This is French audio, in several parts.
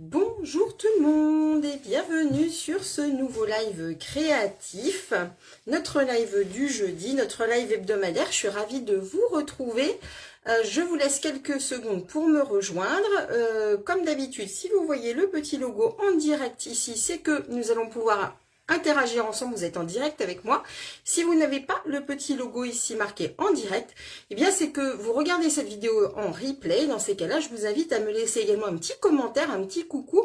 Bonjour tout le monde et bienvenue sur ce nouveau live créatif, notre live du jeudi, notre live hebdomadaire. Je suis ravie de vous retrouver. Je vous laisse quelques secondes pour me rejoindre. Comme d'habitude, si vous voyez le petit logo en direct ici, c'est que nous allons pouvoir interagir ensemble, vous êtes en direct avec moi. Si vous n'avez pas le petit logo ici marqué en direct, eh bien c'est que vous regardez cette vidéo en replay. Dans ces cas-là, je vous invite à me laisser également un petit commentaire, un petit coucou,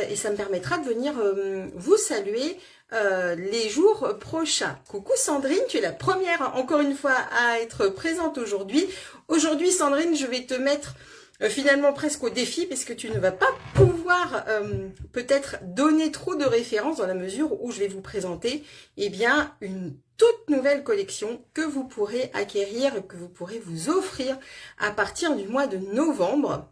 et ça me permettra de venir vous saluer les jours prochains. Coucou Sandrine, tu es la première encore une fois à être présente aujourd'hui. Aujourd'hui Sandrine, je vais te mettre finalement presque au défi, parce que tu ne vas pas pouvoir peut-être donner trop de références dans la mesure où je vais vous présenter bien une toute nouvelle collection que vous pourrez acquérir et que vous pourrez vous offrir à partir du mois de novembre.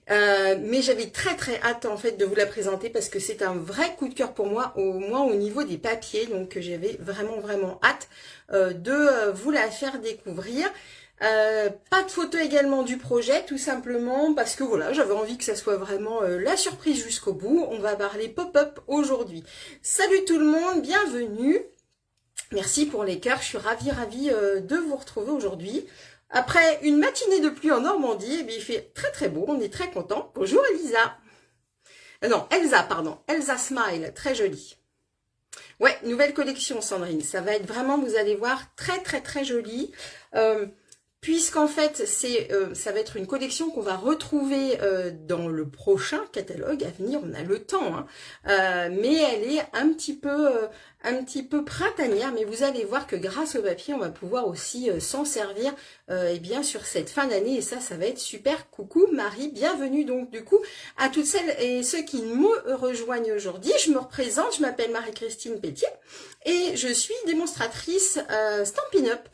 Mais j'avais très hâte en fait de vous la présenter parce que c'est un vrai coup de cœur pour moi, au moins au niveau des papiers, donc j'avais vraiment hâte de vous la faire découvrir. Pas de photo également du projet, tout simplement parce que voilà, j'avais envie que ça soit vraiment la surprise jusqu'au bout. On va parler pop-up aujourd'hui. Salut tout le monde, bienvenue. Merci pour les cœurs, je suis ravie de vous retrouver aujourd'hui. Après une matinée de pluie en Normandie, eh bien, il fait très beau, on est très content. Bonjour Elisa. Non, Elsa, pardon. Elsa Smile, très jolie. Ouais, nouvelle collection Sandrine, ça va être vraiment, vous allez voir, très joli. Puisqu'en fait, ça va être une collection qu'on va retrouver dans le prochain catalogue à venir. On a le temps, hein. Mais elle est un petit peu printanière. Mais vous allez voir que grâce au papier, on va pouvoir aussi s'en servir bien sur cette fin d'année. Et ça va être super. Coucou Marie, bienvenue donc du coup à toutes celles et ceux qui me rejoignent aujourd'hui. Je me représente, je m'appelle Marie-Christine Pétier et je suis démonstratrice Stampin' Up.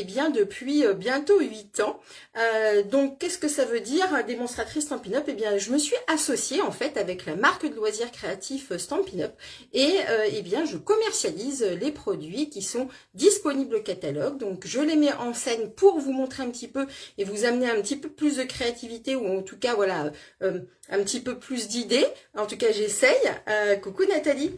Bien depuis bientôt 8 ans. Donc qu'est-ce que ça veut dire démonstratrice Stampin' Up? Eh bien je me suis associée en fait avec la marque de loisirs créatifs Stampin' Up et bien je commercialise les produits qui sont disponibles au catalogue. Donc je les mets en scène pour vous montrer un petit peu et vous amener un petit peu plus de créativité ou en tout cas voilà un petit peu plus d'idées. En tout cas j'essaye. Coucou Nathalie.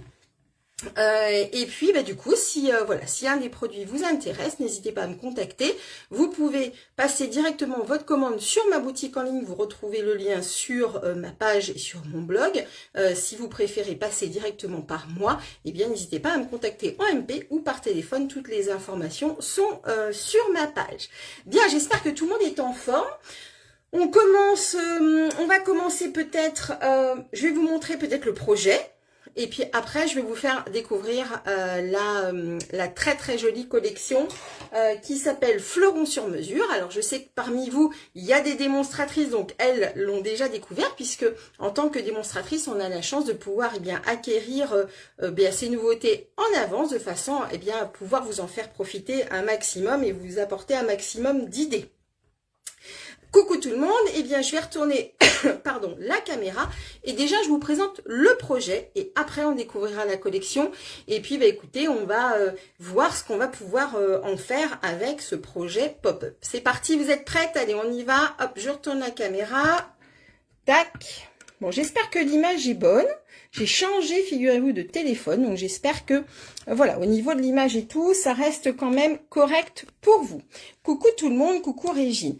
Et puis du coup si un des produits vous intéresse, n'hésitez pas à me contacter. Vous pouvez passer directement votre commande sur ma boutique en ligne, vous retrouvez le lien sur ma page et sur mon blog. Si vous préférez passer directement par moi, eh bien n'hésitez pas à me contacter en MP ou par téléphone, toutes les informations sont sur ma page. Bien, j'espère que tout le monde est en forme. On va commencer peut-être, je vais vous montrer peut-être le projet. Et puis après, je vais vous faire découvrir la très jolie collection qui s'appelle Fleuron sur mesure. Alors, je sais que parmi vous, il y a des démonstratrices, donc elles l'ont déjà découvert, puisque en tant que démonstratrice, on a la chance de pouvoir acquérir ces nouveautés en avance, de façon à pouvoir vous en faire profiter un maximum et vous apporter un maximum d'idées. Coucou tout le monde, eh bien je vais retourner pardon, la caméra et déjà je vous présente le projet et après on découvrira la collection et puis écoutez, on va voir ce qu'on va pouvoir en faire avec ce projet pop-up. C'est parti, vous êtes prêtes? Allez, on y va. Hop, je retourne la caméra. Tac. Bon, j'espère que l'image est bonne. J'ai changé, figurez-vous, de téléphone. Donc, j'espère que, voilà, au niveau de l'image et tout, ça reste quand même correct pour vous. Coucou tout le monde, coucou Régine.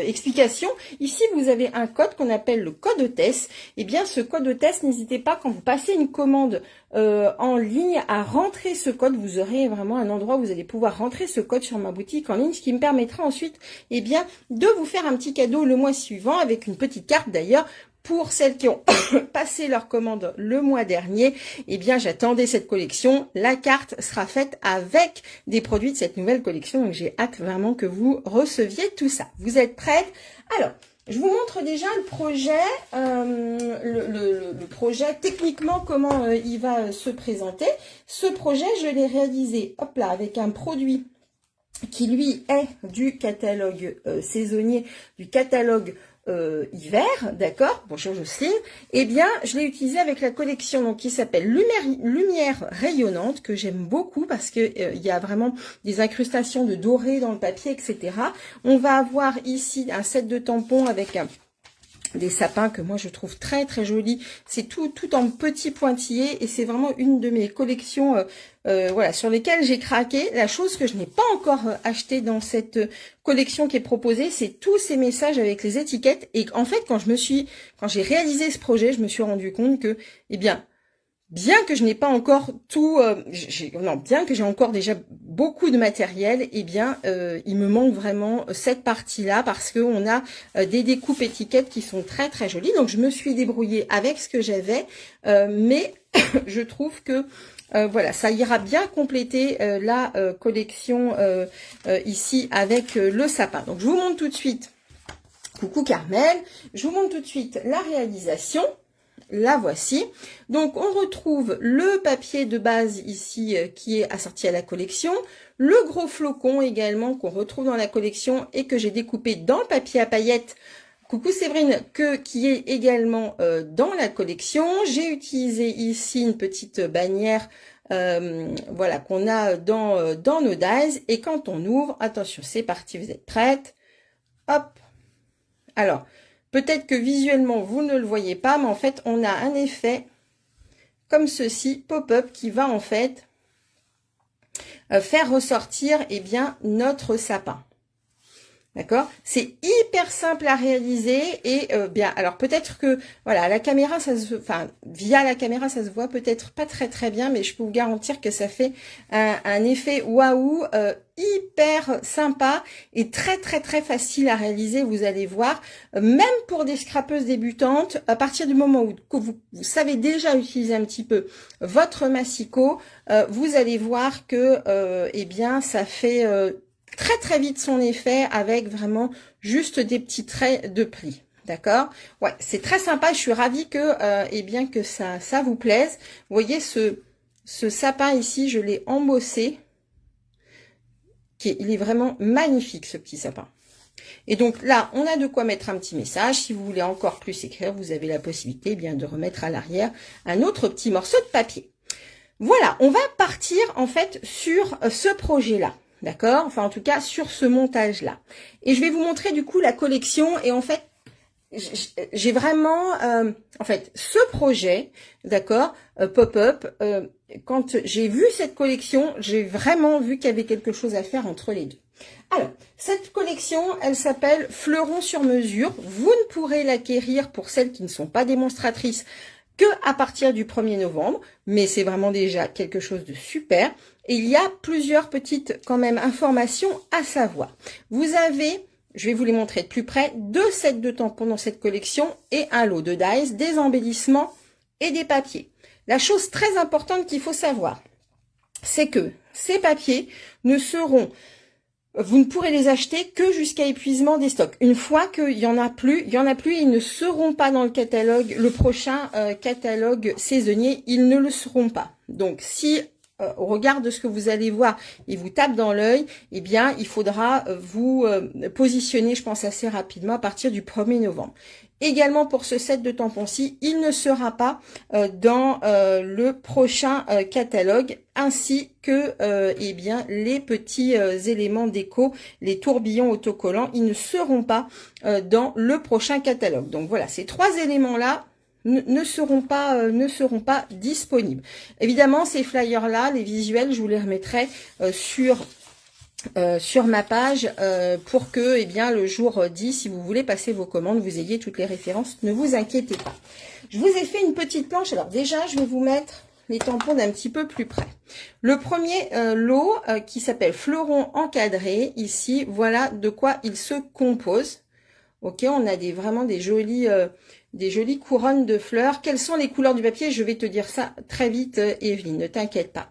Explication. Ici, vous avez un code qu'on appelle le code hôtesse. Eh bien, ce code hôtesse, n'hésitez pas, quand vous passez une commande en ligne, à rentrer ce code. Vous aurez vraiment un endroit où vous allez pouvoir rentrer ce code sur ma boutique en ligne, ce qui me permettra ensuite, de vous faire un petit cadeau le mois suivant, avec une petite carte d'ailleurs. Pour celles qui ont passé leur commande le mois dernier, j'attendais cette collection. La carte sera faite avec des produits de cette nouvelle collection. Donc, j'ai hâte vraiment que vous receviez tout ça. Vous êtes prêtes? Alors, je vous montre déjà le projet, le projet techniquement, comment il va se présenter. Ce projet, je l'ai réalisé, hop là, avec un produit qui lui est du catalogue saisonnier, du catalogue hiver, d'accord, bonjour Jocelyne, eh bien, je l'ai utilisé avec la collection donc, qui s'appelle Lumière rayonnante, que j'aime beaucoup parce que il y a vraiment des incrustations de doré dans le papier, etc. On va avoir ici un set de tampons avec des sapins que moi je trouve très très jolis. C'est tout en petits pointillés et c'est vraiment une de mes collections voilà, sur lesquelles j'ai craqué. La chose que je n'ai pas encore acheté dans cette collection qui est proposée, c'est tous ces messages avec les étiquettes. Et en fait, quand j'ai réalisé ce projet, je me suis rendu compte que, eh bien que je n'ai pas encore tout, bien que j'ai encore déjà beaucoup de matériel, eh bien, il me manque vraiment cette partie-là parce que on a des découpes étiquettes qui sont très très jolies. Donc, je me suis débrouillée avec ce que j'avais, mais je trouve que voilà, ça ira bien compléter la collection ici avec le sapin. Donc, je vous montre tout de suite. Coucou Carmel, je vous montre tout de suite la réalisation. La voici. Donc, on retrouve le papier de base ici qui est assorti à la collection. Le gros flocon également qu'on retrouve dans la collection et que j'ai découpé dans le papier à paillettes. Coucou Séverine, qui est également dans la collection. J'ai utilisé ici une petite bannière voilà, qu'on a dans nos dies. Et quand on ouvre, attention, c'est parti, vous êtes prêtes. Hop. Alors, peut-être que visuellement, vous ne le voyez pas, mais en fait, on a un effet comme ceci, pop-up, qui va en fait faire ressortir eh bien, notre sapin. D'accord? C'est hyper simple à réaliser et bien, alors peut-être que, voilà, à la caméra, via la caméra, ça se voit peut-être pas très très bien, mais je peux vous garantir que ça fait un effet waouh hyper sympa et très très très facile à réaliser, vous allez voir. Même pour des scrapeuses débutantes, à partir du moment où vous savez déjà utiliser un petit peu votre massicot, vous allez voir que, eh bien, ça fait très très vite son effet avec vraiment juste des petits traits de pli. D'accord? Ouais, c'est très sympa. Je suis ravie que eh bien que ça vous plaise. Vous voyez ce sapin ici, je l'ai embossé. Il est vraiment magnifique ce petit sapin. Et donc là, on a de quoi mettre un petit message. Si vous voulez encore plus écrire, vous avez la possibilité eh bien de remettre à l'arrière un autre petit morceau de papier. Voilà, on va partir en fait sur ce projet-là. D'accord? Enfin, en tout cas, sur ce montage-là. Et je vais vous montrer, du coup, la collection. Et en fait, j'ai vraiment... en fait, ce projet, d'accord, pop-up, quand j'ai vu cette collection, j'ai vraiment vu qu'il y avait quelque chose à faire entre les deux. Alors, cette collection, elle s'appelle Fleurons sur mesure. Vous ne pourrez l'acquérir pour celles qui ne sont pas démonstratrices que à partir du 1er novembre, mais c'est vraiment déjà quelque chose de super. Et il y a plusieurs petites quand même informations à savoir. Vous avez, je vais vous les montrer de plus près, 2 sets de tampons dans cette collection et un lot de dies, des embellissements et des papiers. La chose très importante qu'il faut savoir, c'est que ces papiers ne seront... Vous ne pourrez les acheter que jusqu'à épuisement des stocks. Une fois qu'il y en a plus, ils ne seront pas dans le catalogue, le prochain catalogue saisonnier, ils ne le seront pas. Donc, si au regard de ce que vous allez voir, il vous tape dans l'œil, eh bien, il faudra vous positionner, je pense, assez rapidement à partir du 1er novembre. Également pour ce set de tampons-ci, il ne sera pas dans le prochain catalogue, ainsi que eh bien les petits éléments déco, les tourbillons autocollants, ils ne seront pas dans le prochain catalogue. Donc voilà, ces 3 éléments-là ne seront pas disponibles. Évidemment, ces flyers-là, les visuels, je vous les remettrai sur ma page pour que eh bien le jour 10, si vous voulez passer vos commandes, vous ayez toutes les références, ne vous inquiétez pas. Je vous ai fait une petite planche. Alors déjà, je vais vous mettre les tampons d'un petit peu plus près. Le premier lot qui s'appelle Fleurons encadrés, ici, voilà de quoi il se compose. Ok, on a vraiment des jolis des jolies couronnes de fleurs. Quelles sont les couleurs du papier? Je vais te dire ça très vite, Evelyne, ne t'inquiète pas.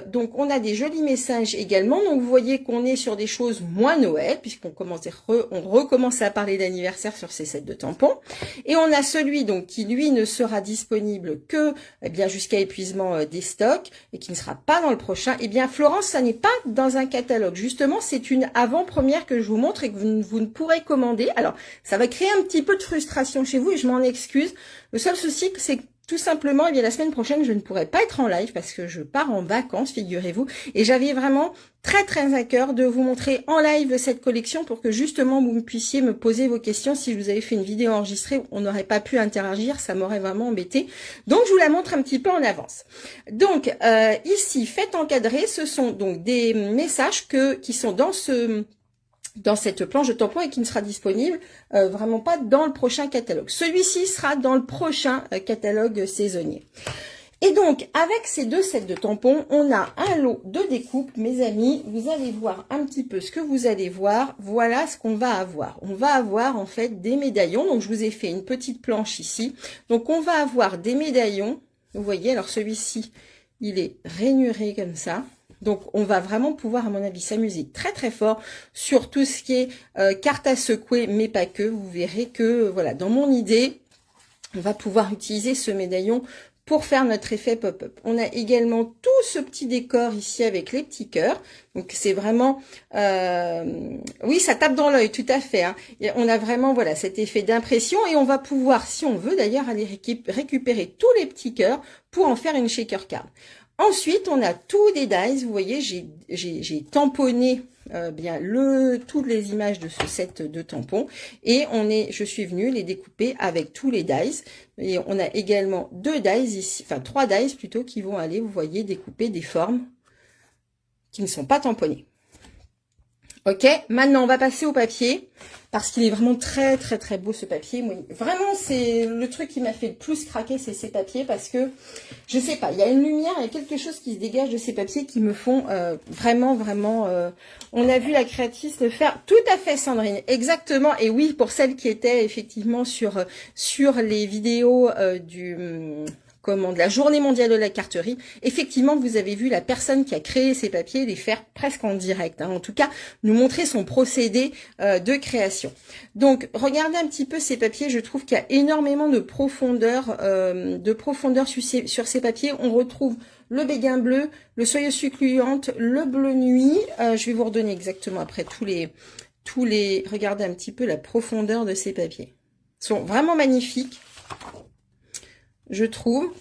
Donc, on a des jolis messages également. Donc, vous voyez qu'on est sur des choses moins Noël, puisqu'on on recommence à parler d'anniversaire sur ces sets de tampons. Et on a celui donc qui, lui, ne sera disponible que eh bien jusqu'à épuisement des stocks et qui ne sera pas dans le prochain. Eh bien, Florence, ça n'est pas dans un catalogue. Justement, c'est une avant-première que je vous montre et que vous ne pourrez commander. Alors, ça va créer un petit peu de frustration chez vous et je m'en excuse. Le seul souci, c'est que tout simplement, eh bien, la semaine prochaine, je ne pourrai pas être en live parce que je pars en vacances, figurez-vous. Et j'avais vraiment très très à cœur de vous montrer en live cette collection pour que justement vous puissiez me poser vos questions. Si je vous avais fait une vidéo enregistrée, on n'aurait pas pu interagir, ça m'aurait vraiment embêté. Donc, je vous la montre un petit peu en avance. Donc, ici, faites encadrer, ce sont donc des messages qui sont dans cette planche de tampons et qui ne sera disponible vraiment pas dans le prochain catalogue. Celui-ci sera dans le prochain catalogue saisonnier. Et donc, avec ces deux sets de tampons, on a un lot de découpes. Mes amis, vous allez voir un petit peu ce que vous allez voir. Voilà ce qu'on va avoir. On va avoir en fait des médaillons. Donc, je vous ai fait une petite planche ici. Donc, on va avoir des médaillons. Vous voyez, alors celui-ci, il est rainuré comme ça. Donc, on va vraiment pouvoir, à mon avis, s'amuser très très fort sur tout ce qui est carte à secouer, mais pas que. Vous verrez que, voilà, dans mon idée, on va pouvoir utiliser ce médaillon pour faire notre effet pop-up. On a également tout ce petit décor ici avec les petits cœurs. Donc, c'est vraiment... oui, ça tape dans l'œil, tout à fait. Hein. Et on a vraiment, voilà, cet effet d'impression. Et on va pouvoir, si on veut d'ailleurs, aller récupérer tous les petits cœurs pour en faire une shaker card. Ensuite, on a tous des dies. Vous voyez, j'ai tamponné bien toutes les images de ce set de tampons et je suis venue les découper avec tous les dies. Et on a également deux dies ici, enfin 3 dies plutôt, qui vont aller, vous voyez, découper des formes qui ne sont pas tamponnées. Ok, maintenant on va passer au papier parce qu'il est vraiment très très très beau ce papier. Moi, vraiment, c'est le truc qui m'a fait le plus craquer, c'est ces papiers parce que je sais pas, il y a une lumière, il y a quelque chose qui se dégage de ces papiers qui me font vraiment on a vu la créatrice le faire. Tout à fait, Sandrine, exactement. Et oui, pour celles qui étaient effectivement sur les vidéos de la journée mondiale de la carterie, effectivement, vous avez vu la personne qui a créé ces papiers les faire presque en direct, hein, en tout cas, nous montrer son procédé de création. Donc, regardez un petit peu ces papiers, je trouve qu'il y a énormément de profondeur sur ces papiers. On retrouve le béguin bleu, le soyeuse succulente, le bleu nuit. Je vais vous redonner exactement après tous les... Regardez un petit peu la profondeur de ces papiers. Ils sont vraiment magnifiques, je trouve.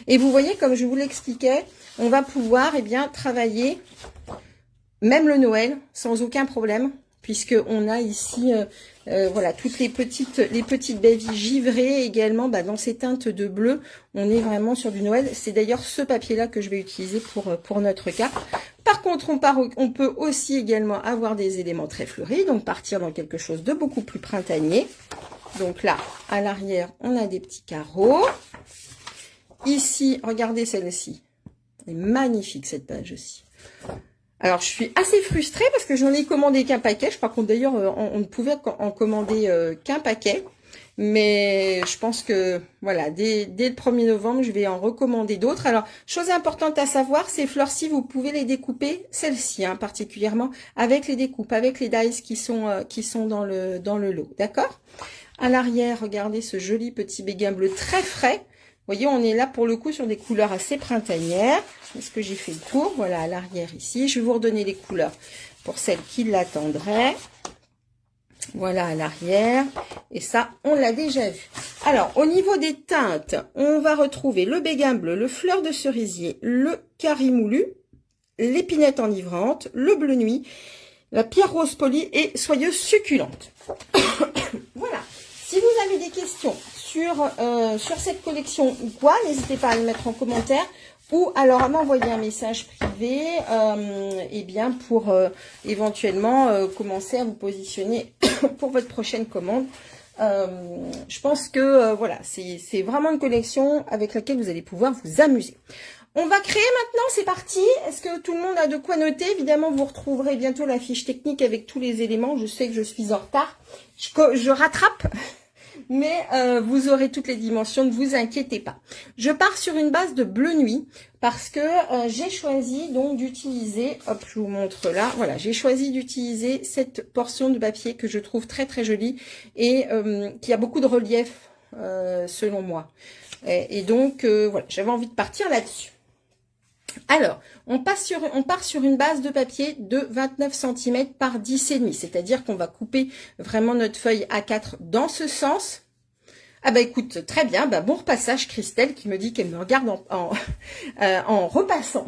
Et vous voyez, comme je vous l'expliquais, on va pouvoir travailler même le Noël sans aucun problème, puisque on a ici voilà, toutes les petites baies givrées également dans ces teintes de bleu. On est vraiment sur du Noël. C'est d'ailleurs ce papier-là que je vais utiliser pour notre carte. Par contre, on peut aussi également avoir des éléments très fleuris, donc partir dans quelque chose de beaucoup plus printanier. Donc là, à l'arrière, on a des petits carreaux. Ici, regardez celle-ci. Elle est magnifique, cette page aussi. Alors, je suis assez frustrée parce que j'en ai commandé qu'un paquet. Je crois qu'on d'ailleurs, on ne pouvait en commander qu'un paquet. Mais je pense que, voilà, dès le 1er novembre, je vais en recommander d'autres. Alors, chose importante à savoir, ces fleurs-ci, vous pouvez les découper, celles-ci, hein, particulièrement, avec les découpes, avec les dies qui sont dans le lot. D'accord? À l'arrière, regardez ce joli petit béguin bleu très frais. Vous voyez, on est là pour le coup sur des couleurs assez printanières. Est-ce que j'ai fait le tour? Voilà, à l'arrière ici. Je vais vous redonner les couleurs pour celles qui l'attendraient. Voilà à l'arrière. Et ça, on l'a déjà vu. Alors, au niveau des teintes, on va retrouver le béguin bleu, le fleur de cerisier, le carimoulu, l'épinette enivrante, le bleu nuit, la pierre rose polie et soyeuse succulente. Voilà. Si vous avez des questions sur cette collection ou quoi, n'hésitez pas à les mettre en commentaire ou alors à m'envoyer un message privé pour éventuellement commencer à vous positionner pour votre prochaine commande. Je pense que voilà, c'est vraiment une collection avec laquelle vous allez pouvoir vous amuser. On va créer maintenant, c'est parti. Est-ce que tout le monde a de quoi noter? Évidemment, vous retrouverez bientôt la fiche technique avec tous les éléments. Je sais que je suis en retard. Je rattrape. Mais vous aurez toutes les dimensions, ne vous inquiétez pas. Je pars sur une base de bleu nuit parce que j'ai choisi donc d'utiliser, hop, je vous montre là, voilà, j'ai choisi d'utiliser cette portion de papier que je trouve très très jolie et qui a beaucoup de relief selon moi. Et donc, voilà, j'avais envie de partir là-dessus. Alors, on part sur une base de papier de 29 cm par 10,5, c'est-à-dire qu'on va couper vraiment notre feuille A4 dans ce sens. Ah bah écoute, très bien, bah bon repassage Christelle qui me dit qu'elle me regarde en repassant.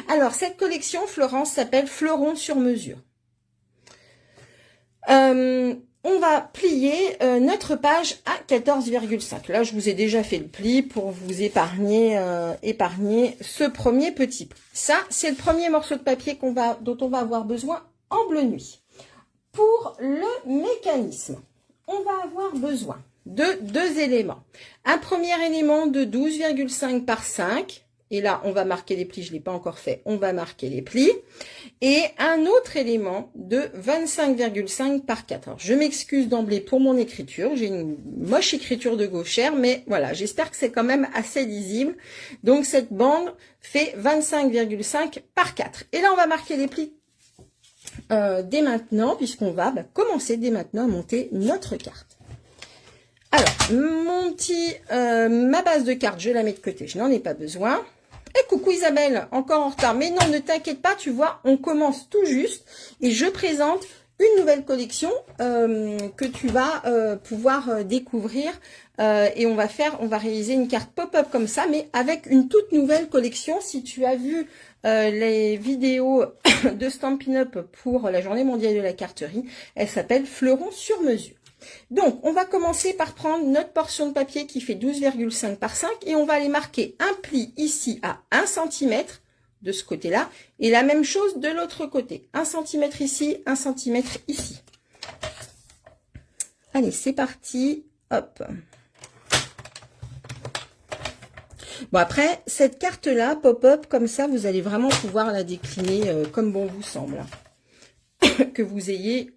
Alors, cette collection, Florence, s'appelle Fleuron sur mesure. On va plier notre page à 14,5. Là, je vous ai déjà fait le pli pour vous épargner ce premier petit pli. Ça, c'est le premier morceau de papier dont on va avoir besoin en bleu nuit. Pour le mécanisme, on va avoir besoin de deux éléments. Un premier élément de 12,5 par 5. Et là, on va marquer les plis, je ne l'ai pas encore fait, on va marquer les plis. Et un autre élément de 25,5 par 4. Alors, je m'excuse d'emblée pour mon écriture, j'ai une moche écriture de gauchère, mais voilà, j'espère que c'est quand même assez lisible. Donc, cette bande fait 25,5 par 4. Et là, on va marquer les plis dès maintenant, puisqu'on va commencer dès maintenant à monter notre carte. Alors, ma base de carte, je la mets de côté, je n'en ai pas besoin. Et coucou Isabelle, encore en retard. Mais non, ne t'inquiète pas, tu vois, on commence tout juste. Et je présente une nouvelle collection que tu vas pouvoir découvrir. Et on va réaliser une carte pop-up comme ça, mais avec une toute nouvelle collection. Si tu as vu les vidéos de Stampin' Up pour la journée mondiale de la carterie, elle s'appelle Fleuron sur mesure. Donc, on va commencer par prendre notre portion de papier qui fait 12,5 par 5 et on va aller marquer un pli ici à 1 cm de ce côté-là et la même chose de l'autre côté. 1 cm ici, 1 cm ici. Allez, c'est parti. Hop. Bon, après, cette carte-là, pop-up, comme ça, vous allez vraiment pouvoir la décliner comme bon vous semble. Que vous ayez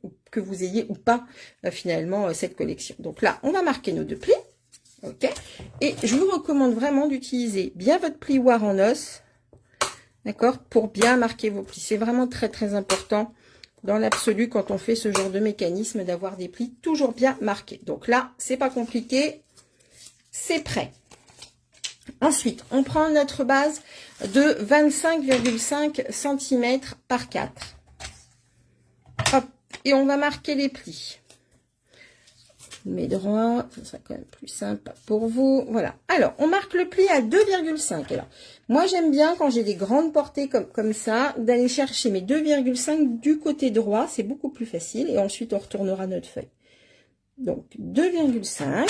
ou pas finalement cette collection. Donc là, on va marquer nos deux plis. Ok. Et je vous recommande vraiment d'utiliser bien votre plioir en os. D'accord, pour bien marquer vos plis. C'est vraiment très très important dans l'absolu quand on fait ce genre de mécanisme d'avoir des plis toujours bien marqués. Donc là, c'est pas compliqué. C'est prêt. Ensuite, on prend notre base de 25,5 cm par 4. Hop, et on va marquer les plis. Je mets droit, ça sera quand même plus simple pour vous. Voilà. Alors, on marque le pli à 2,5. Alors, moi, j'aime bien quand j'ai des grandes portées comme ça, d'aller chercher mes 2,5 du côté droit. C'est beaucoup plus facile. Et ensuite, on retournera notre feuille. Donc, 2,5.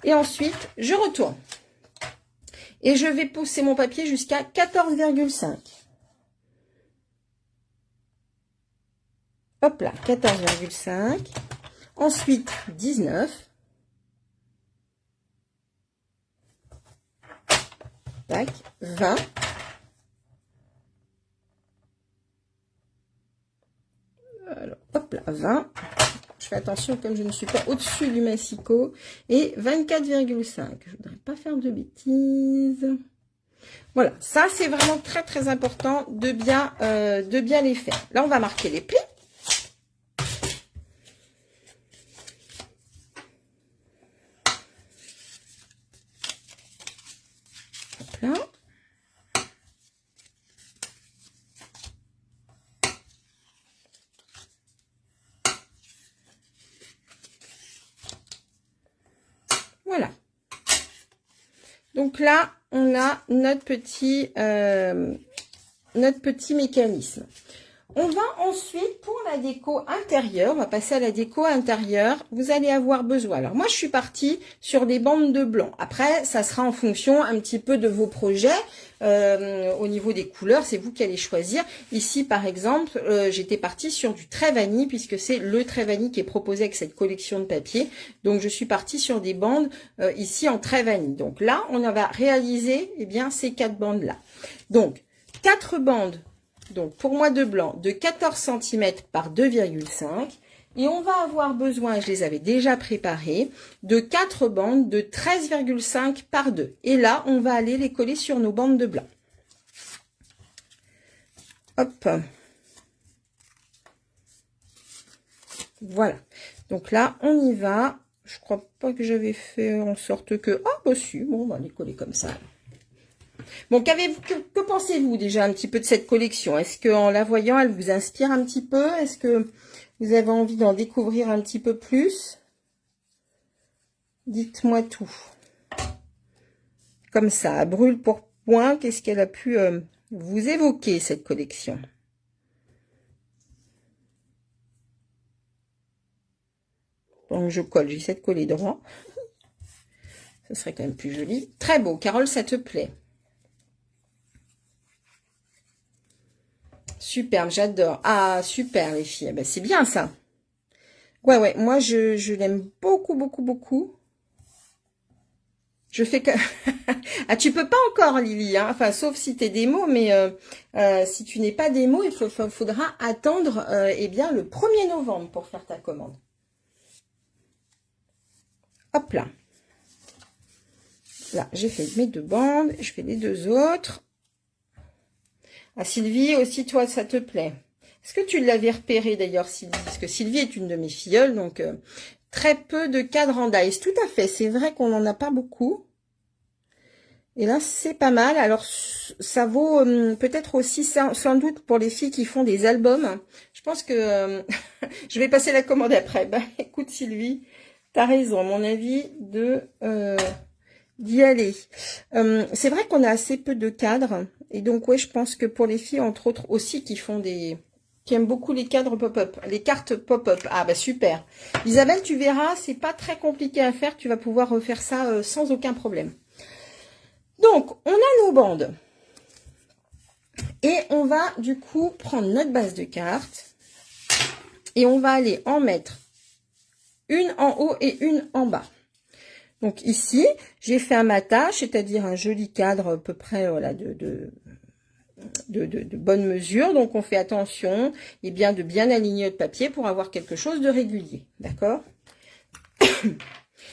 Et ensuite, je retourne. Et je vais pousser mon papier jusqu'à 14,5. Hop là, 14,5. Ensuite, 19. Tac, 20. Alors, hop là, 20. Je fais attention comme je ne suis pas au-dessus du massicot. Et 24,5. Je ne voudrais pas faire de bêtises. Voilà, ça c'est vraiment très très important de bien les faire. Là, on va marquer les plis. Hop là. Voilà. Donc là, on a notre petit mécanisme. On va ensuite, pour la déco intérieure, on va passer à la déco intérieure, vous allez avoir besoin. Alors moi, je suis partie sur des bandes de blanc. Après, ça sera en fonction un petit peu de vos projets. Au niveau des couleurs, c'est vous qui allez choisir. Ici, par exemple, j'étais partie sur du trait vanille, puisque c'est le trait vanille qui est proposé avec cette collection de papier. Donc, je suis partie sur des bandes ici en trait vanille. Donc là, on va réaliser ces 4 bandes-là. Donc, 4 bandes. Donc, pour moi, de blanc, de 14 cm par 2,5. Et on va avoir besoin, je les avais déjà préparées, de 4 bandes de 13,5 par 2. Et là, on va aller les coller sur nos bandes de blanc. Hop. Voilà. Donc là, on y va. Je crois pas que j'avais fait en sorte que... Ah, bah si, bon, on va les coller comme ça. Bon, que pensez-vous déjà un petit peu de cette collection? Est-ce qu'en la voyant, elle vous inspire un petit peu? Est-ce que vous avez envie d'en découvrir un petit peu plus? Dites-moi tout. Comme ça, à brûle pour point, qu'est-ce qu'elle a pu vous évoquer, cette collection? Donc, je colle, j'essaie de coller droit. Ce serait quand même plus joli. Très beau. Carole, ça te plaît? Superbe, j'adore. Ah, super, les filles. Ben, c'est bien, ça. Ouais, moi, je l'aime beaucoup, beaucoup, beaucoup. Je fais que... ah, tu peux pas encore, Lily, hein. Enfin, sauf si tu es démo, mais si tu n'es pas démo, il faudra attendre eh bien, le 1er novembre pour faire ta commande. Hop là. Là, j'ai fait mes 2 bandes. Je fais les 2 autres. Ah, Sylvie, aussi, toi, ça te plaît? Est-ce que tu l'avais repéré, d'ailleurs, Sylvie? Parce que Sylvie est une de mes filleules, donc très peu de cadres en dice. Tout à fait, c'est vrai qu'on n'en a pas beaucoup. Et là, c'est pas mal. Alors, ça vaut peut-être aussi, sans doute, pour les filles qui font des albums. Je pense que je vais passer la commande après. Bah, écoute, Sylvie, t'as raison, à mon avis, d'y aller. C'est vrai qu'on a assez peu de cadres. Et donc, ouais, je pense que pour les filles, entre autres, aussi, qui aiment beaucoup les cadres pop-up, les cartes pop-up. Ah, bah, super. Isabelle, tu verras, c'est pas très compliqué à faire. Tu vas pouvoir refaire ça sans aucun problème. Donc, on a nos bandes. Et on va, du coup, prendre notre base de cartes. Et on va aller en mettre une en haut et une en bas. Donc, ici, j'ai fait un matage, c'est-à-dire un joli cadre à peu près voilà, de bonne mesure. Donc, on fait attention et bien de bien aligner notre papier pour avoir quelque chose de régulier. D'accord?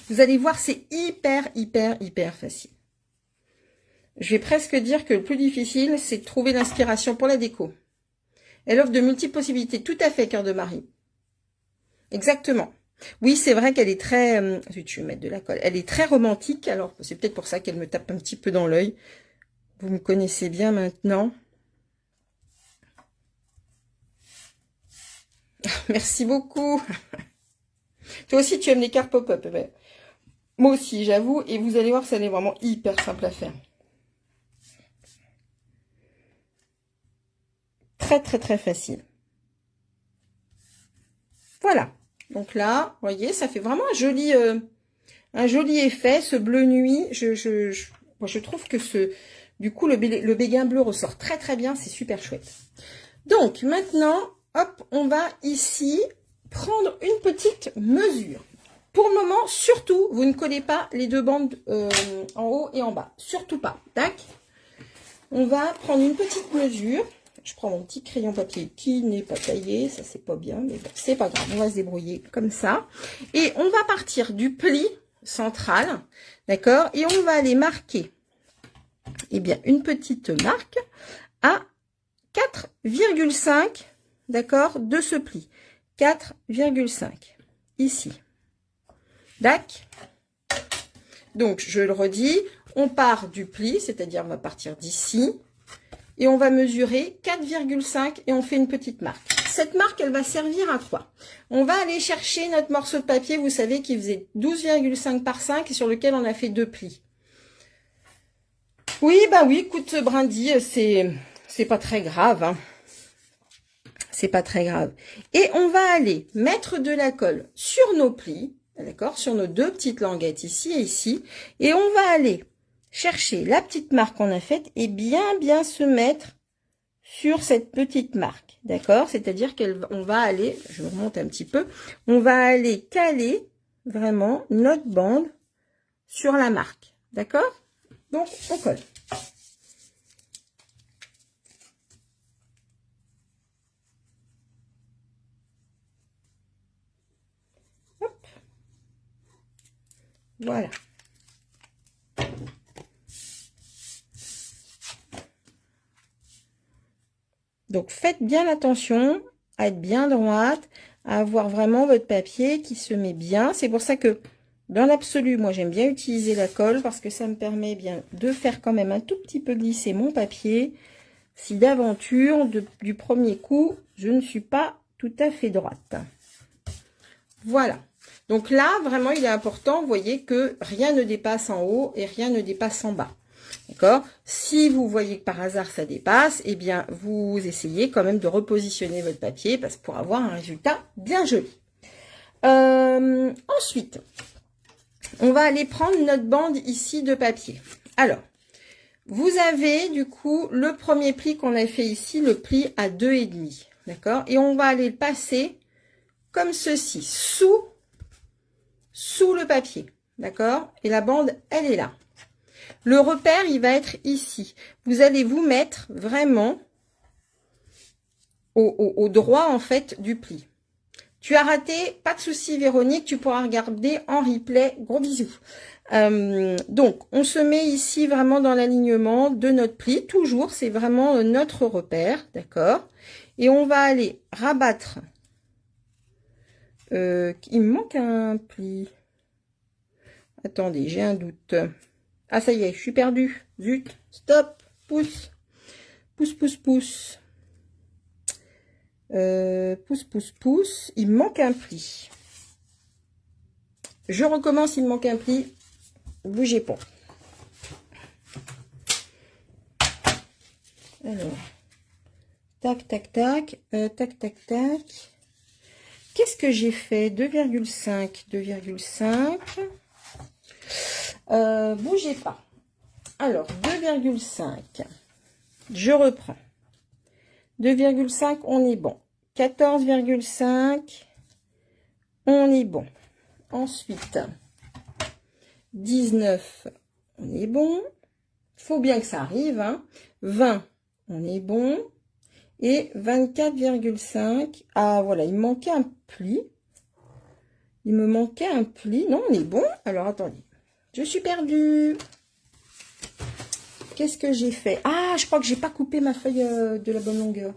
Vous allez voir, c'est hyper, hyper, hyper facile. Je vais presque dire que le plus difficile, c'est de trouver l'inspiration pour la déco. Elle offre de multiples possibilités. Tout à fait, cœur de Marie. Exactement. Oui, c'est vrai qu'elle est très... je vais mettre de la colle. Elle est très romantique. Alors, c'est peut-être pour ça qu'elle me tape un petit peu dans l'œil. Vous me connaissez bien maintenant. Merci beaucoup. Toi aussi, tu aimes les cartes pop-up. Ben, moi aussi, j'avoue. Et vous allez voir, ça est vraiment hyper simple à faire. Très, très, très facile. Voilà. Donc là, vous voyez, ça fait vraiment un joli effet. Ce bleu nuit, moi, je trouve que du coup, le béguin bleu ressort très, très bien. C'est super chouette. Donc, maintenant, hop, on va ici prendre une petite mesure. Pour le moment, surtout, vous ne collez pas les 2 bandes en haut et en bas. Surtout pas. Tac. On va prendre une petite mesure. Je prends mon petit crayon papier qui n'est pas taillé. Ça, c'est pas bien, mais bon, c'est pas grave. On va se débrouiller comme ça. Et on va partir du pli central. D'accord? Et on va aller marquer, eh bien, une petite marque à 4,5, d'accord, de ce pli. 4,5. Ici. D'accord? Donc, je le redis, on part du pli, c'est-à-dire on va partir d'ici. Et on va mesurer 4,5 et on fait une petite marque. Cette marque, elle va servir à quoi? On va aller chercher notre morceau de papier, vous savez, qui faisait 12,5 par 5 et sur lequel on a fait 2 plis. Oui, bah oui, écoute, Brindy, c'est pas très grave. Hein. C'est pas très grave. Et on va aller mettre de la colle sur nos plis, d'accord, sur nos 2 petites languettes ici et ici. Et on va aller chercher la petite marque qu'on a faite et bien se mettre sur cette petite marque, d'accord? C'est-à-dire qu'on va aller, je remonte un petit peu, on va aller caler vraiment notre bande sur la marque, d'accord? Donc, on colle. Voilà. Donc, faites bien attention à être bien droite, à avoir vraiment votre papier qui se met bien. C'est pour ça que, dans l'absolu, moi, j'aime bien utiliser la colle parce que ça me permet bien de faire quand même un tout petit peu glisser mon papier. Si d'aventure, du premier coup, je ne suis pas tout à fait droite. Voilà. Donc là, vraiment, il est important, vous voyez, que rien ne dépasse en haut et rien ne dépasse en bas. D'accord? Si vous voyez que par hasard ça dépasse, eh bien, vous essayez quand même de repositionner votre papier parce pour avoir un résultat bien joli. Ensuite, on va aller prendre notre bande ici de papier. Alors, vous avez du coup le premier pli qu'on a fait ici, le pli à 2,5. D'accord? Et on va aller le passer comme ceci, sous le papier. D'accord? Et la bande, elle est là. Le repère, il va être ici. Vous allez vous mettre vraiment au droit, en fait, du pli. Tu as raté, pas de souci, Véronique, tu pourras regarder en replay. Gros bisous. Donc, on se met ici vraiment dans l'alignement de notre pli. Toujours, c'est vraiment notre repère, d'accord? Et on va aller rabattre. Il me manque un pli. Attendez, j'ai un doute. Ah, ça y est, je suis perdue. Zut, stop, pousse. Pousse, pousse, pousse. Pousse, pousse, pousse. Il me manque un pli. Je recommence, il me manque un pli. Bougez pas. Alors. Tac, tac, tac. Tac, tac, tac. Qu'est-ce que j'ai fait? 2,5. 2,5. Bougez pas. Alors, 2,5. Je reprends. 2,5, on est bon. 14,5, on est bon. Ensuite, 19, on est bon. Il faut bien que ça arrive. Hein. 20, on est bon. Et 24,5. Ah, voilà, il me manquait un pli. Il me manquait un pli. Non, on est bon. Alors, attendez. Je suis perdue. Qu'est-ce que j'ai fait? Ah, je crois que j'ai pas coupé ma feuille de la bonne longueur.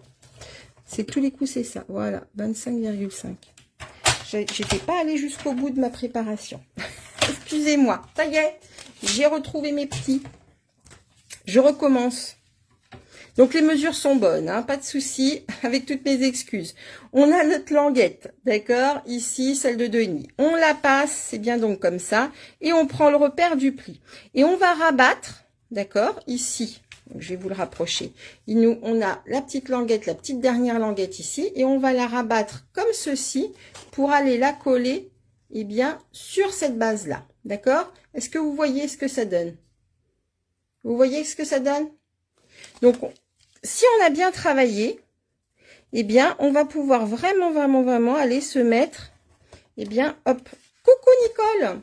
C'est tous les coups, c'est ça. Voilà, 25,5. J'étais pas allée jusqu'au bout de ma préparation. Excusez-moi. Ça y est, j'ai retrouvé mes petits. Je recommence. Donc, les mesures sont bonnes, hein, pas de souci, avec toutes mes excuses. On a notre languette, d'accord? Ici, celle de 2,5. On la passe, c'est bien donc comme ça. Et on prend le repère du pli. Et on va rabattre, d'accord? Ici, donc, je vais vous le rapprocher. On a la petite languette, la petite dernière languette ici. Et on va la rabattre comme ceci pour aller la coller, eh bien, sur cette base-là. D'accord? Est-ce que vous voyez ce que ça donne? Vous voyez ce que ça donne? Donc, si on a bien travaillé, eh bien, on va pouvoir vraiment aller se mettre, eh bien, hop, coucou Nicole,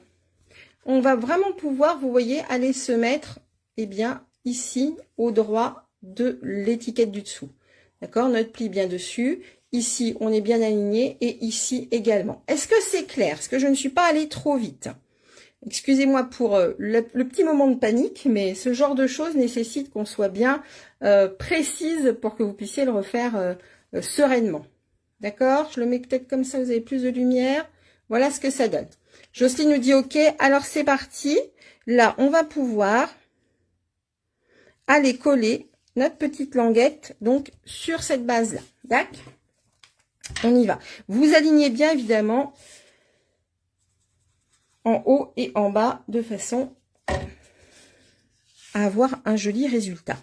on va vraiment pouvoir, vous voyez, aller se mettre, eh bien, ici, au droit de l'étiquette du dessous. D'accord? Notre pli bien dessus. Ici, on est bien aligné et ici également. Est-ce que c'est clair? Est-ce que je ne suis pas allée trop vite? Excusez-moi pour le petit moment de panique, mais ce genre de choses nécessite qu'on soit bien précise pour que vous puissiez le refaire sereinement. D'accord? Je le mets peut-être comme ça, vous avez plus de lumière. Voilà ce que ça donne. Jocelyne nous dit OK, alors c'est parti. Là, on va pouvoir aller coller notre petite languette donc sur cette base-là. D'accord? On y va. Vous alignez bien évidemment en haut et en bas de façon à avoir un joli résultat.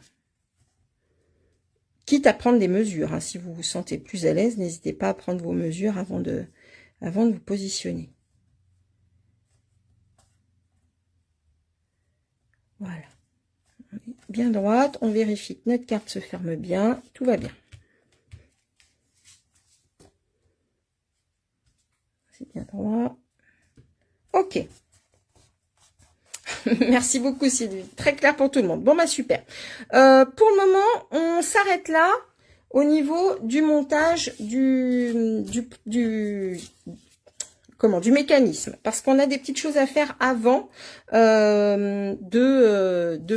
Quitte à prendre des mesures, hein, si vous vous sentez plus à l'aise, n'hésitez pas à prendre vos mesures avant de vous positionner. Voilà. On est bien droite, on vérifie que notre carte se ferme bien, tout va bien. C'est bien droit. Ok. Merci beaucoup Sylvie. Très clair pour tout le monde. Bon bah super. Pour le moment, on s'arrête là au niveau du montage du du mécanisme, parce qu'on a des petites choses à faire avant de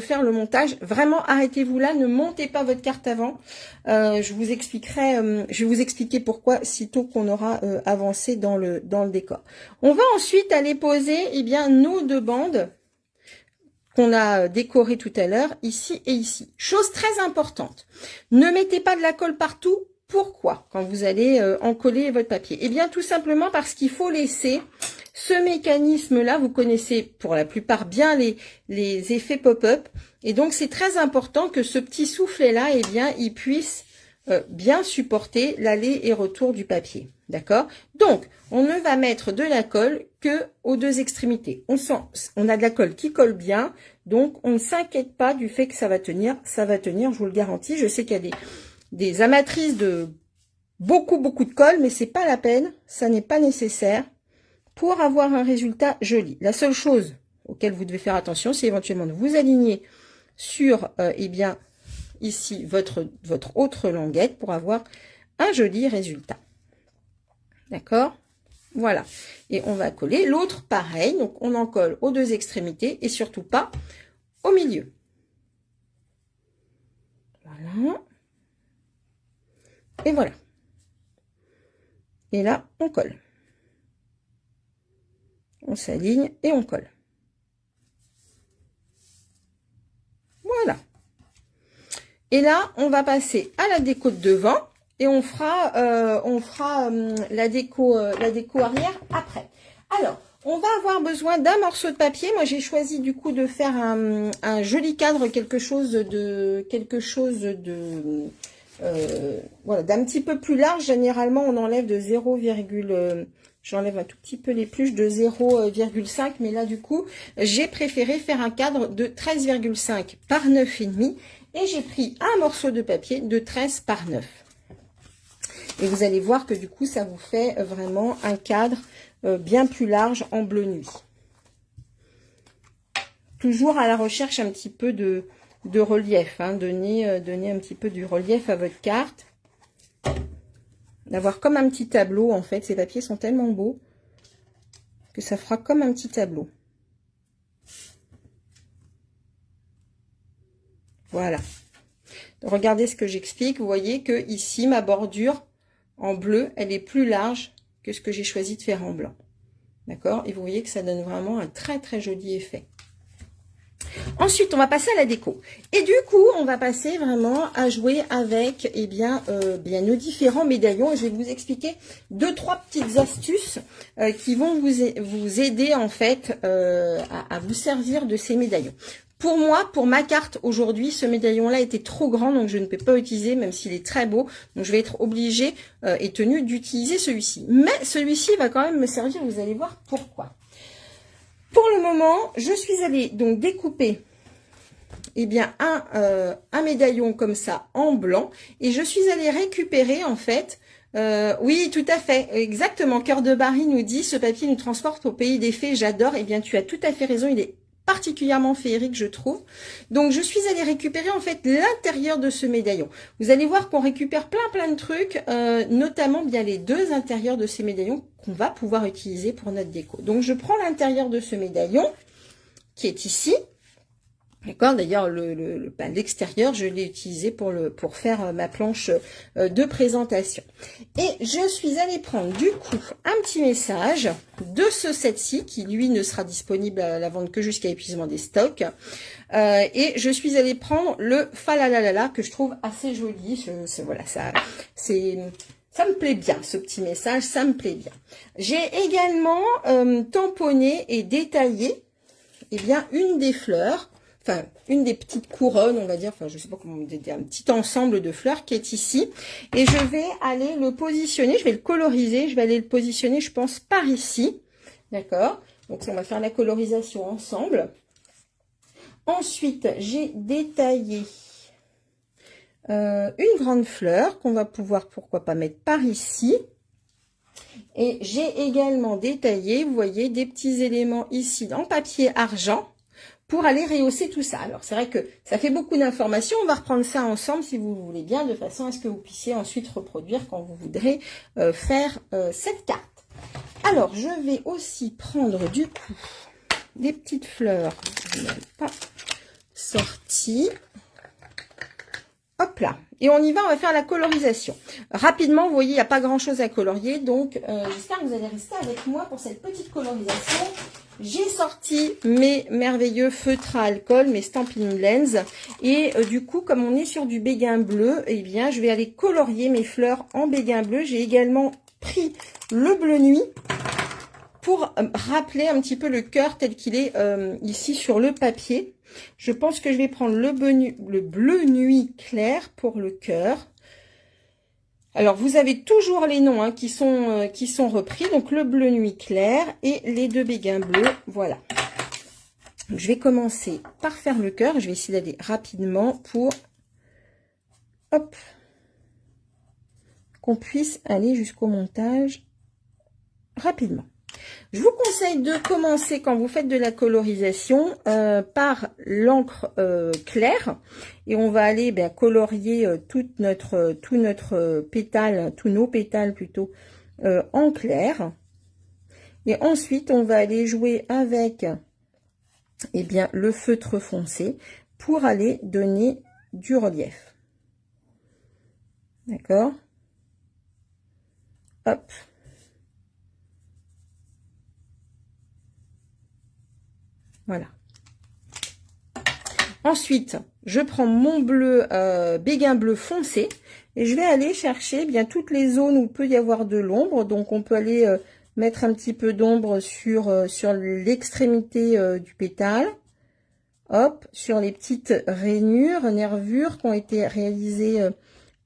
faire le montage. Vraiment, arrêtez-vous là, ne montez pas votre carte avant. Je vous expliquerai, je vais vous expliquer pourquoi sitôt qu'on aura avancé dans le décor. On va ensuite aller poser nos deux bandes qu'on a décorées tout à l'heure, ici et ici. Chose très importante, ne mettez pas de la colle partout. Pourquoi quand vous allez encoller votre papier? Eh bien tout simplement parce qu'il faut laisser ce mécanisme-là, vous connaissez pour la plupart bien les effets pop-up, et donc c'est très important que ce petit soufflet-là, il puisse bien supporter l'aller et retour du papier. D'accord? Donc, on ne va mettre de la colle que aux deux extrémités. On a de la colle qui colle bien, donc on ne s'inquiète pas du fait que ça va tenir, je vous le garantis. Je sais qu'il y a des amatrices de beaucoup de colle, mais c'est pas la peine, ça n'est pas nécessaire pour avoir un résultat joli. La seule chose auquel vous devez faire attention, c'est éventuellement de vous aligner sur ici votre autre languette pour avoir un joli résultat. D'accord? Voilà. Et on va coller l'autre pareil, donc on en colle aux deux extrémités et surtout pas au milieu. Voilà. Et voilà. Et là, on colle. On s'aligne et on colle. Voilà. Et là, on va passer à la déco de devant et on fera la déco arrière après. Alors, on va avoir besoin d'un morceau de papier. Moi, j'ai choisi du coup de faire un joli cadre, quelque chose de voilà, d'un petit peu plus large. Généralement, on enlève de 0, j'enlève un tout petit peu les pluches de 0,5, mais là, du coup, j'ai préféré faire un cadre de 13,5 par 9,5 et j'ai pris un morceau de papier de 13 par 9. Et vous allez voir que du coup, ça vous fait vraiment un cadre bien plus large en bleu nuit. Toujours à la recherche un petit peu de relief, hein, donner un petit peu du relief à votre carte. D'avoir comme un petit tableau, en fait. Ces papiers sont tellement beaux que ça fera comme un petit tableau. Voilà. Regardez ce que j'explique. Vous voyez que ici, ma bordure en bleu, elle est plus large que ce que j'ai choisi de faire en blanc. D'accord? Et vous voyez que ça donne vraiment un très très joli effet. Ensuite, on va passer à la déco. Et du coup, on va passer vraiment à jouer avec bien nos différents médaillons. Et je vais vous expliquer 2-3 petites astuces qui vont vous aider en fait à vous servir de ces médaillons. Pour moi, pour ma carte aujourd'hui, ce médaillon-là était trop grand, donc je ne peux pas l'utiliser, même s'il est très beau. Donc, je vais être obligée et tenue d'utiliser celui-ci. Mais celui-ci va quand même me servir, vous allez voir pourquoi. Pour le moment, je suis allée donc découper un médaillon comme ça en blanc et je suis allée récupérer en fait, oui tout à fait, exactement, Cœur de Barry nous dit ce papier nous transporte au pays des fées, j'adore. Eh bien tu as tout à fait raison, il est particulièrement féerique je trouve. Donc je suis allée récupérer en fait l'intérieur de ce médaillon. Vous allez voir qu'on récupère plein de trucs, notamment bien les deux intérieurs de ces médaillons qu'on va pouvoir utiliser pour notre déco. Donc je prends l'intérieur de ce médaillon qui est ici. D'accord, d'ailleurs l'extérieur je l'ai utilisé pour faire ma planche de présentation. Et je suis allée prendre du coup un petit message de ce set-ci qui lui ne sera disponible à la vente que jusqu'à épuisement des stocks. Et je suis allée prendre le Falalalala que je trouve assez joli. Voilà, ça me plaît bien ce petit message, ça me plaît bien. J'ai également tamponné et détaillé une des fleurs. Enfin, une des petites couronnes, on va dire, enfin, je sais pas comment on dit, un petit ensemble de fleurs qui est ici. Et je vais aller le positionner, je vais le coloriser, je vais aller le positionner, je pense, par ici. D'accord? Donc, on va faire la colorisation ensemble. Ensuite, j'ai détaillé une grande fleur qu'on va pouvoir, pourquoi pas, mettre par ici. Et j'ai également détaillé, vous voyez, des petits éléments ici en papier argent, pour aller rehausser tout ça. Alors, c'est vrai que ça fait beaucoup d'informations. On va reprendre ça ensemble, si vous voulez bien, de façon à ce que vous puissiez ensuite reproduire quand vous voudrez faire cette carte. Alors, je vais aussi prendre du coup des petites fleurs. Je n'ai pas sorti. Hop là. Et on y va, on va faire la colorisation. Rapidement, vous voyez, il n'y a pas grand chose à colorier. Donc, j'espère que vous allez rester avec moi pour cette petite colorisation. J'ai sorti mes merveilleux feutres à alcool, mes Stampin' Lens. Et du coup, comme on est sur du béguin bleu, eh bien, je vais aller colorier mes fleurs en béguin bleu. J'ai également pris le bleu nuit pour rappeler un petit peu le cœur tel qu'il est ici sur le papier. Je pense que je vais prendre le bleu nuit clair pour le cœur. Alors, vous avez toujours les noms qui sont repris. Donc, le bleu nuit clair et les deux béguins bleus. Voilà. Donc, je vais commencer par faire le cœur. Je vais essayer d'aller rapidement pour hop, qu'on puisse aller jusqu'au montage rapidement. Je vous conseille de commencer quand vous faites de la colorisation par l'encre claire et on va aller colorier tous nos pétales plutôt en clair. Et ensuite on va aller jouer avec le feutre foncé pour aller donner du relief. D'accord? Hop. Voilà. Ensuite, je prends mon bleu, béguin bleu foncé, et je vais aller chercher toutes les zones où il peut y avoir de l'ombre. Donc, on peut aller mettre un petit peu d'ombre sur l'extrémité du pétale. Hop, sur les petites rainures, nervures qui ont été réalisées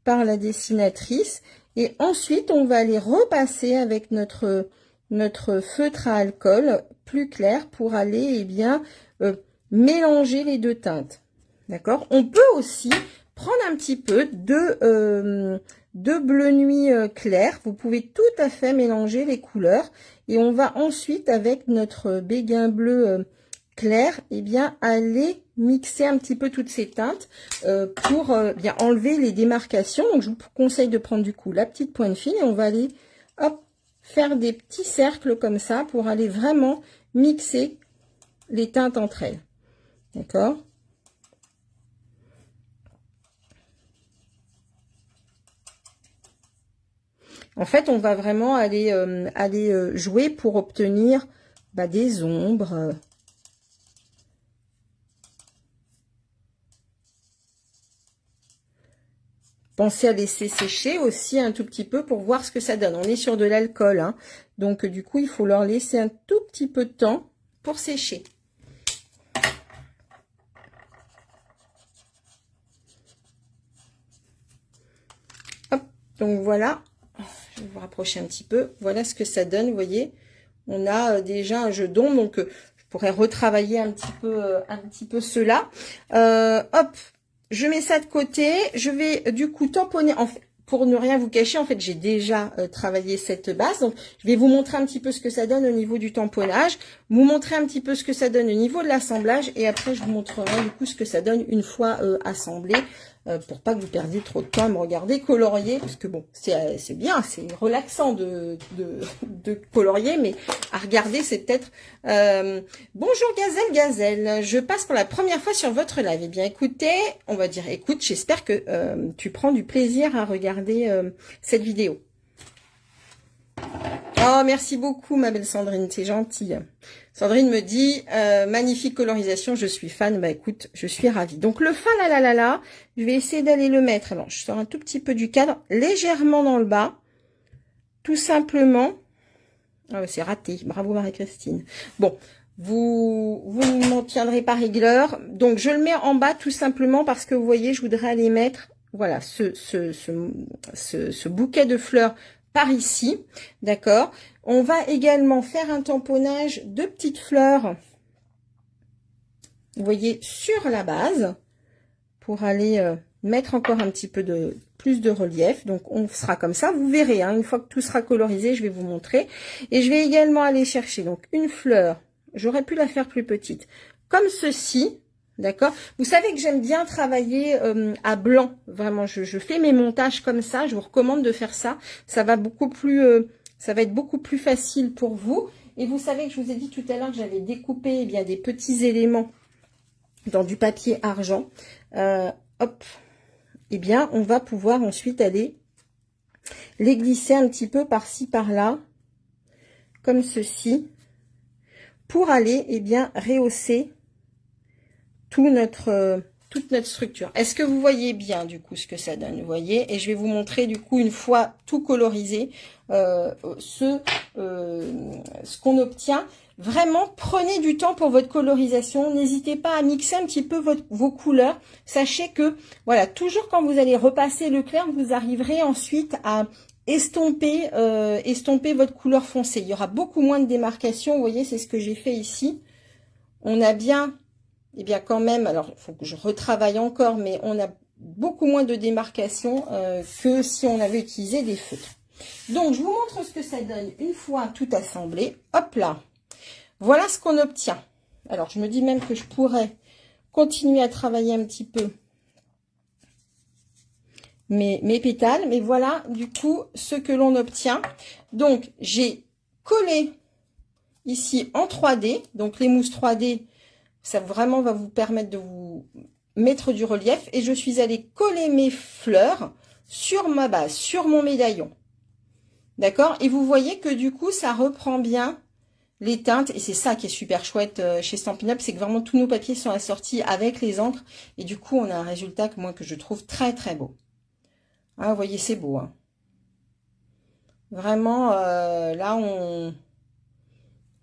par la dessinatrice. Et ensuite, on va aller repasser avec notre feutre à alcool plus clair pour aller mélanger les deux teintes. D'accord? On peut aussi prendre un petit peu de bleu nuit clair. Vous pouvez tout à fait mélanger les couleurs. Et on va ensuite, avec notre béguin bleu clair, aller mixer un petit peu toutes ces teintes pour enlever les démarcations. Donc, je vous conseille de prendre du coup la petite pointe fine et on va aller hop, faire des petits cercles comme ça pour aller vraiment mixer les teintes entre elles. D'accord? En fait, on va vraiment aller jouer pour obtenir des ombres. Pensez à laisser sécher aussi un tout petit peu pour voir ce que ça donne. On est sur de l'alcool, hein. Donc du coup, il faut leur laisser un tout petit peu de temps pour sécher. Hop, donc voilà. Je vais vous rapprocher un petit peu. Voilà ce que ça donne, vous voyez. On a déjà un jeu d'ombre, donc je pourrais retravailler un petit peu cela. Hop. Je mets ça de côté, je vais du coup tamponner, pour ne rien vous cacher, en fait j'ai déjà travaillé cette base, donc je vais vous montrer un petit peu ce que ça donne au niveau du tamponnage, vous montrer un petit peu ce que ça donne au niveau de l'assemblage, et après je vous montrerai du coup ce que ça donne une fois assemblé, pour pas que vous perdiez trop de temps à me regarder colorier, parce que bon, c'est bien, c'est relaxant de colorier, mais à regarder c'est peut-être... Bonjour Gazelle, je passe pour la première fois sur votre live. Eh bien écoutez, on va dire écoute, j'espère que tu prends du plaisir à regarder cette vidéo. Oh, merci beaucoup ma belle Sandrine, c'est gentil. Sandrine me dit, magnifique colorisation, je suis fan. Bah écoute, je suis ravie. Donc le fa la la la la, je vais essayer d'aller le mettre. Alors je sors un tout petit peu du cadre, légèrement dans le bas, tout simplement. Oh, c'est raté, bravo Marie-Christine. Bon, vous m'en tiendrez par rigueur. Donc je le mets en bas tout simplement parce que vous voyez, je voudrais aller mettre, voilà, ce bouquet de fleurs par ici, d'accord. On va également faire un tamponnage de petites fleurs, vous voyez, sur la base, pour aller mettre encore un petit peu plus de relief. Donc on sera comme ça, vous verrez, hein, une fois que tout sera colorisé, je vais vous montrer. Et je vais également aller chercher donc une fleur, j'aurais pu la faire plus petite, comme ceci. D'accord? Vous savez que j'aime bien travailler à blanc. Vraiment, je fais mes montages comme ça. Je vous recommande de faire ça. Ça va beaucoup plus Ça va être beaucoup plus facile pour vous. Et vous savez que je vous ai dit tout à l'heure que j'avais découpé bien des petits éléments dans du papier argent. Hop. Eh bien, on va pouvoir ensuite aller les glisser un petit peu par-ci, par-là, comme ceci, pour aller, eh bien, rehausser toute notre structure. Est-ce que vous voyez bien, du coup, ce que ça donne? Vous voyez? Et je vais vous montrer, du coup, une fois tout colorisé, ce qu'on obtient. Vraiment, prenez du temps pour votre colorisation. N'hésitez pas à mixer un petit peu vos couleurs. Sachez que, voilà, toujours quand vous allez repasser le clair, vous arriverez ensuite à estomper votre couleur foncée. Il y aura beaucoup moins de démarcation. Vous voyez, c'est ce que j'ai fait ici. On a bien, eh bien quand même, alors il faut que je retravaille encore, mais on a beaucoup moins de démarcation que si on avait utilisé des feutres. Donc, je vous montre ce que ça donne une fois tout assemblé. Hop là. Voilà ce qu'on obtient. Alors, je me dis même que je pourrais continuer à travailler un petit peu mes pétales. Mais voilà, du coup, ce que l'on obtient. Donc, j'ai collé ici en 3D. Donc, les mousses 3D, ça vraiment va vous permettre de vous mettre du relief. Et je suis allée coller mes fleurs sur ma base, sur mon médaillon. D'accord? Et vous voyez que du coup, ça reprend bien les teintes. Et c'est ça qui est super chouette chez Stampin' Up, c'est que vraiment tous nos papiers sont assortis avec les encres. Et du coup, on a un résultat que je trouve très très beau. Hein, vous voyez, c'est beau. Hein. Vraiment, là,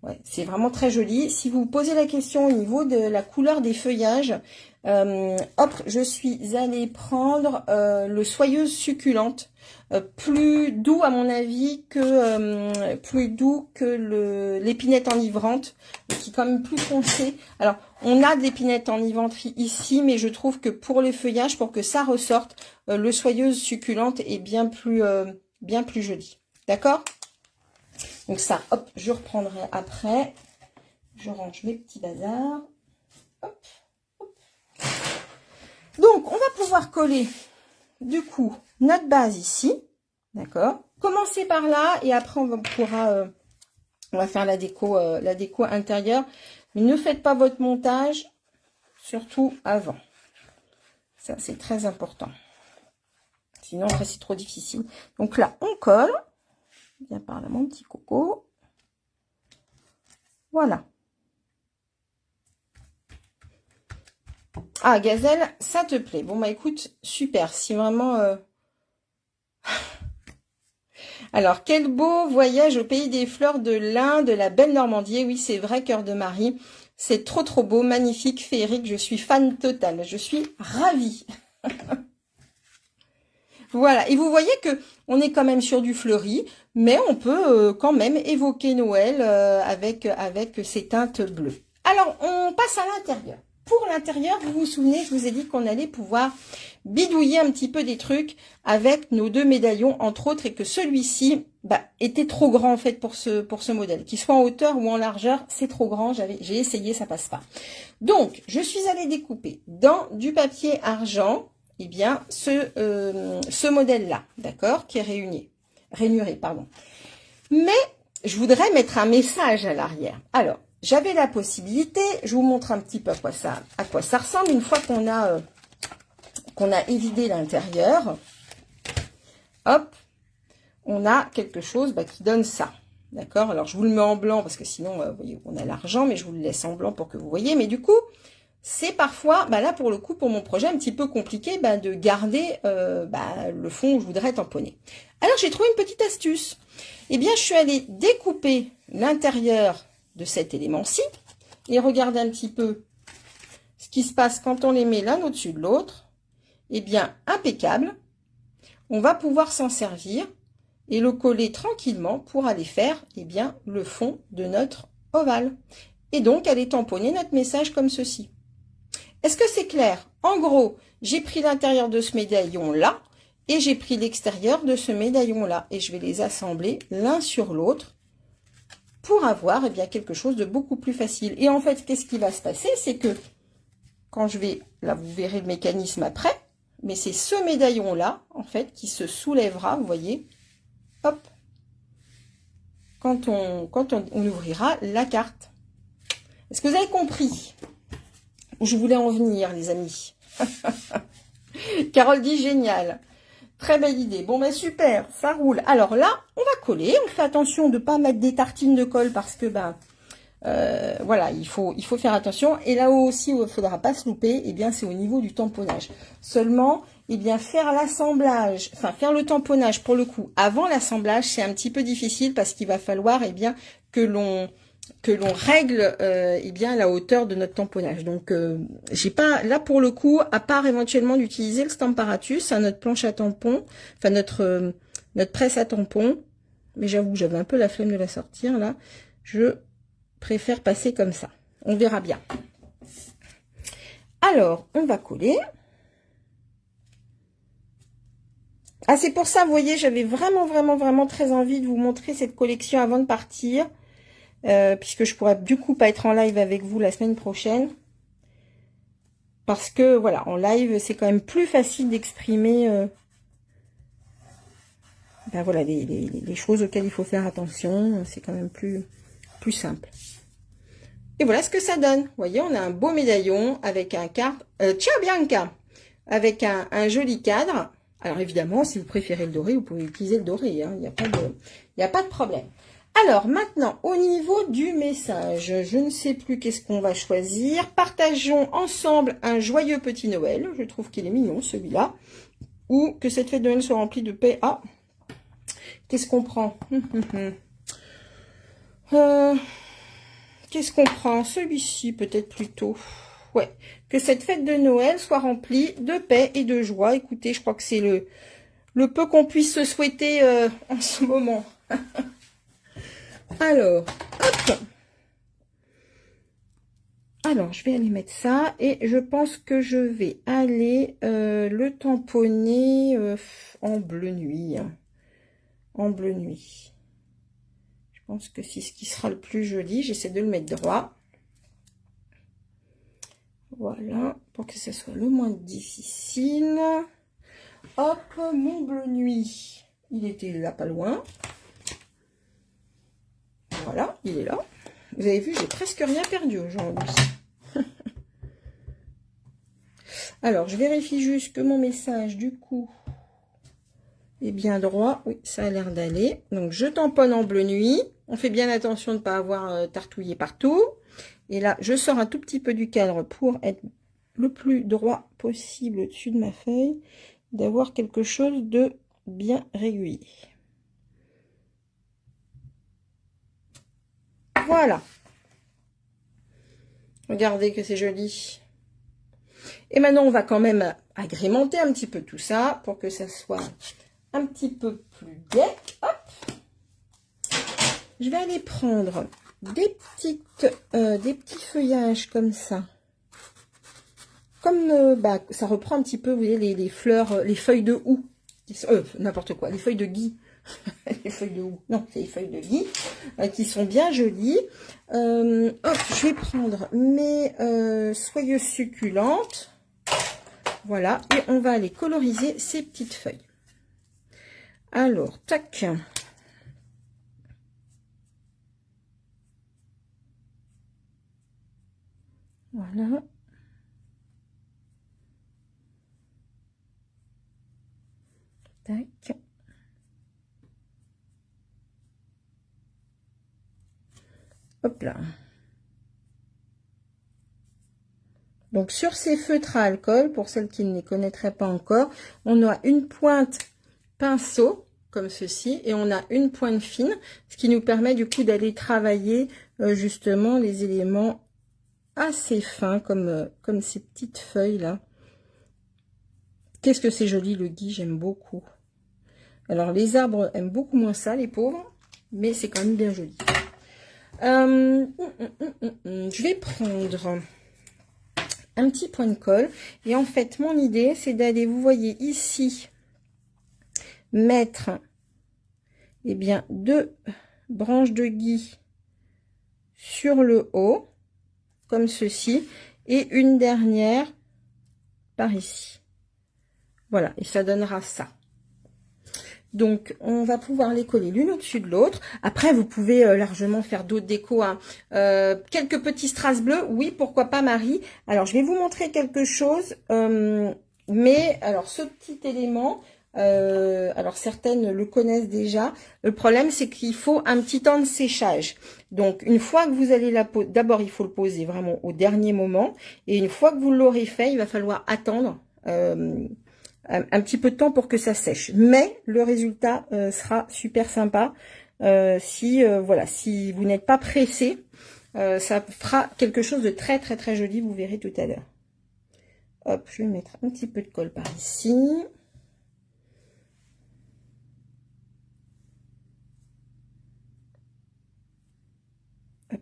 ouais, c'est vraiment très joli. Si vous vous posez la question au niveau de la couleur des feuillages, hop, je suis allée prendre le Soyeuse Succulente. Plus doux à mon avis que l'épinette enivrante, qui est quand même plus foncé. Alors on a de l'épinette enivrante ici, mais je trouve que pour les feuillages, pour que ça ressorte, le Soyeuse Succulente est bien plus joli. D'accord? Donc ça, hop, je reprendrai après. Je range mes petits bazars. Hop, hop. Donc on va pouvoir coller du coup notre base ici, d'accord. Commencez par là et après on va faire la déco intérieure. Mais ne faites pas votre montage, surtout avant. Ça c'est très important. Sinon après c'est trop difficile. Donc là on colle. Viens par là mon petit coco. Voilà. Ah Gazelle, ça te plaît. Bon bah écoute, super. Si vraiment... Alors, quel beau voyage au pays des fleurs de l'Ain, de la belle Normandie. Oui, c'est vrai, Cœur de Marie. C'est trop, trop beau, magnifique, féerique. Je suis fan totale. Je suis ravie. Voilà. Et vous voyez que on est quand même sur du fleuri, mais on peut quand même évoquer Noël avec ces teintes bleues. Alors, on passe à l'intérieur. Pour l'intérieur, vous vous souvenez, je vous ai dit qu'on allait pouvoir bidouiller un petit peu des trucs avec nos deux médaillons, entre autres, et que celui-ci était trop grand en fait pour ce modèle. Qu'il soit en hauteur ou en largeur, c'est trop grand. J'ai essayé, ça passe pas. Donc, je suis allée découper dans du papier argent, eh bien, ce modèle-là, d'accord, qui est rainuré, pardon. Mais je voudrais mettre un message à l'arrière. Alors, j'avais la possibilité, je vous montre un petit peu à quoi ça ressemble une fois qu'on a évidé l'intérieur. Hop, on a quelque chose qui donne ça. D'accord? Alors, je vous le mets en blanc parce que sinon, vous voyez, on a l'argent, mais je vous le laisse en blanc pour que vous voyez. Mais du coup, c'est parfois, là, pour le coup, pour mon projet, un petit peu compliqué de garder le fond où je voudrais tamponner. Alors, j'ai trouvé une petite astuce. Eh bien, je suis allée découper l'intérieur de cet élément-ci et regardez un petit peu ce qui se passe quand on les met l'un au-dessus de l'autre. Eh bien, impeccable. On va pouvoir s'en servir et le coller tranquillement pour aller faire le fond de notre ovale. Et donc, aller tamponner notre message comme ceci. Est-ce que c'est clair? En gros, j'ai pris l'intérieur de ce médaillon-là et j'ai pris l'extérieur de ce médaillon-là. Et je vais les assembler l'un sur l'autre pour avoir quelque chose de beaucoup plus facile. Et en fait, qu'est-ce qui va se passer? C'est que quand je vais, là vous verrez le mécanisme après, mais c'est ce médaillon-là, en fait, qui se soulèvera, vous voyez, hop, quand on ouvrira la carte. Est-ce que vous avez compris où je voulais en venir, les amis? Carole dit génial. Très belle idée. Bon, ben super, ça roule. Alors là, on va coller. On fait attention de ne pas mettre des tartines de colle parce que, voilà, il faut faire attention. Et là aussi où il ne faudra pas se louper, eh bien, c'est au niveau du tamponnage. Seulement, eh bien, faire l'assemblage, enfin, faire le tamponnage, pour le coup, avant l'assemblage, c'est un petit peu difficile parce qu'il va falloir, eh bien, que l'on règle eh bien la hauteur de notre tamponnage. Donc j'ai pas là pour le coup, à part éventuellement d'utiliser le Stamparatus, hein, notre planche à tampons, enfin notre presse à tampons, mais j'avoue j'avais un peu la flemme de la sortir là. Je préfère passer comme ça. On verra bien. Alors on va coller. Ah, c'est pour ça, vous voyez, j'avais vraiment très envie de vous montrer cette collection avant de partir. Puisque je pourrais du coup pas être en live avec vous la semaine prochaine. Parce que voilà, en live, c'est quand même plus facile d'exprimer voilà, les choses auxquelles il faut faire attention. C'est quand même plus simple. Et voilà ce que ça donne. Vous voyez, on a un beau médaillon avec un cadre. Ciao Bianca! Avec un joli cadre. Alors évidemment, si vous préférez le doré, vous pouvez utiliser le doré. Hein, il n'y a pas de problème. Alors, maintenant, au niveau du message, je ne sais plus qu'est-ce qu'on va choisir. Partageons ensemble un joyeux petit Noël. Je trouve qu'il est mignon, celui-là. Ou que cette fête de Noël soit remplie de paix. Ah, qu'est-ce qu'on prend? Qu'est-ce qu'on prend? Celui-ci, peut-être plutôt. Ouais, que cette fête de Noël soit remplie de paix et de joie. Écoutez, je crois que c'est le peu qu'on puisse se souhaiter en ce moment. Alors, hop. Alors, je vais aller mettre ça et je pense que je vais aller le tamponner en bleu nuit. En bleu nuit. Je pense que c'est ce qui sera le plus joli. J'essaie de le mettre droit. Voilà, pour que ce soit le moins difficile. Hop, mon bleu nuit. Il était là pas loin. Voilà, il est là. Vous avez vu, j'ai presque rien perdu aujourd'hui. Alors, je vérifie juste que mon message, du coup, est bien droit. Oui, ça a l'air d'aller. Donc, je tamponne en bleu nuit. On fait bien attention de ne pas avoir tartouillé partout. Et là, je sors un tout petit peu du cadre pour être le plus droit possible au-dessus de ma feuille. D'avoir quelque chose de bien régulier. Voilà. Regardez que c'est joli. Et maintenant, on va quand même agrémenter un petit peu tout ça pour que ça soit un petit peu plus gai. Hop. Je vais aller prendre des petits feuillages comme ça. Comme ça reprend un petit peu, vous voyez, les fleurs, les feuilles de houx. N'importe quoi, les feuilles de gui. Les feuilles de houx. Non, c'est les feuilles de gui qui sont bien jolies. Hop, je vais prendre mes soyeuses succulentes. Voilà, et on va aller coloriser ces petites feuilles. Alors, tac. Voilà. Tac. Hop là. Donc, sur ces feutres à alcool, pour celles qui ne les connaîtraient pas encore, on a une pointe pinceau, comme ceci, et on a une pointe fine, ce qui nous permet du coup d'aller travailler justement les éléments assez fins, comme ces petites feuilles-là. Qu'est-ce que c'est joli, le gui, j'aime beaucoup. Alors, les arbres aiment beaucoup moins ça, les pauvres, mais c'est quand même bien joli. Je vais prendre un petit point de colle. Et en fait, mon idée, c'est d'aller, vous voyez ici, mettre eh bien 2 branches de gui sur le haut, comme ceci, et une dernière par ici. Voilà, et ça donnera ça. Donc, on va pouvoir les coller l'une au-dessus de l'autre. Après, vous pouvez largement faire d'autres décos. Hein. Quelques petits strass bleus, oui, pourquoi pas, Marie. Alors, je vais vous montrer quelque chose. Mais, alors, ce petit élément, alors certaines le connaissent déjà. Le problème, c'est qu'il faut un petit temps de séchage. Donc, une fois que vous allez la poser, d'abord, il faut le poser vraiment au dernier moment. Et une fois que vous l'aurez fait, il va falloir attendre un petit peu de temps pour que ça sèche. Mais le résultat sera super sympa. Voilà, si vous n'êtes pas pressé, ça fera quelque chose de très très très joli. Vous verrez tout à l'heure. Hop, je vais mettre un petit peu de colle par ici. Hop,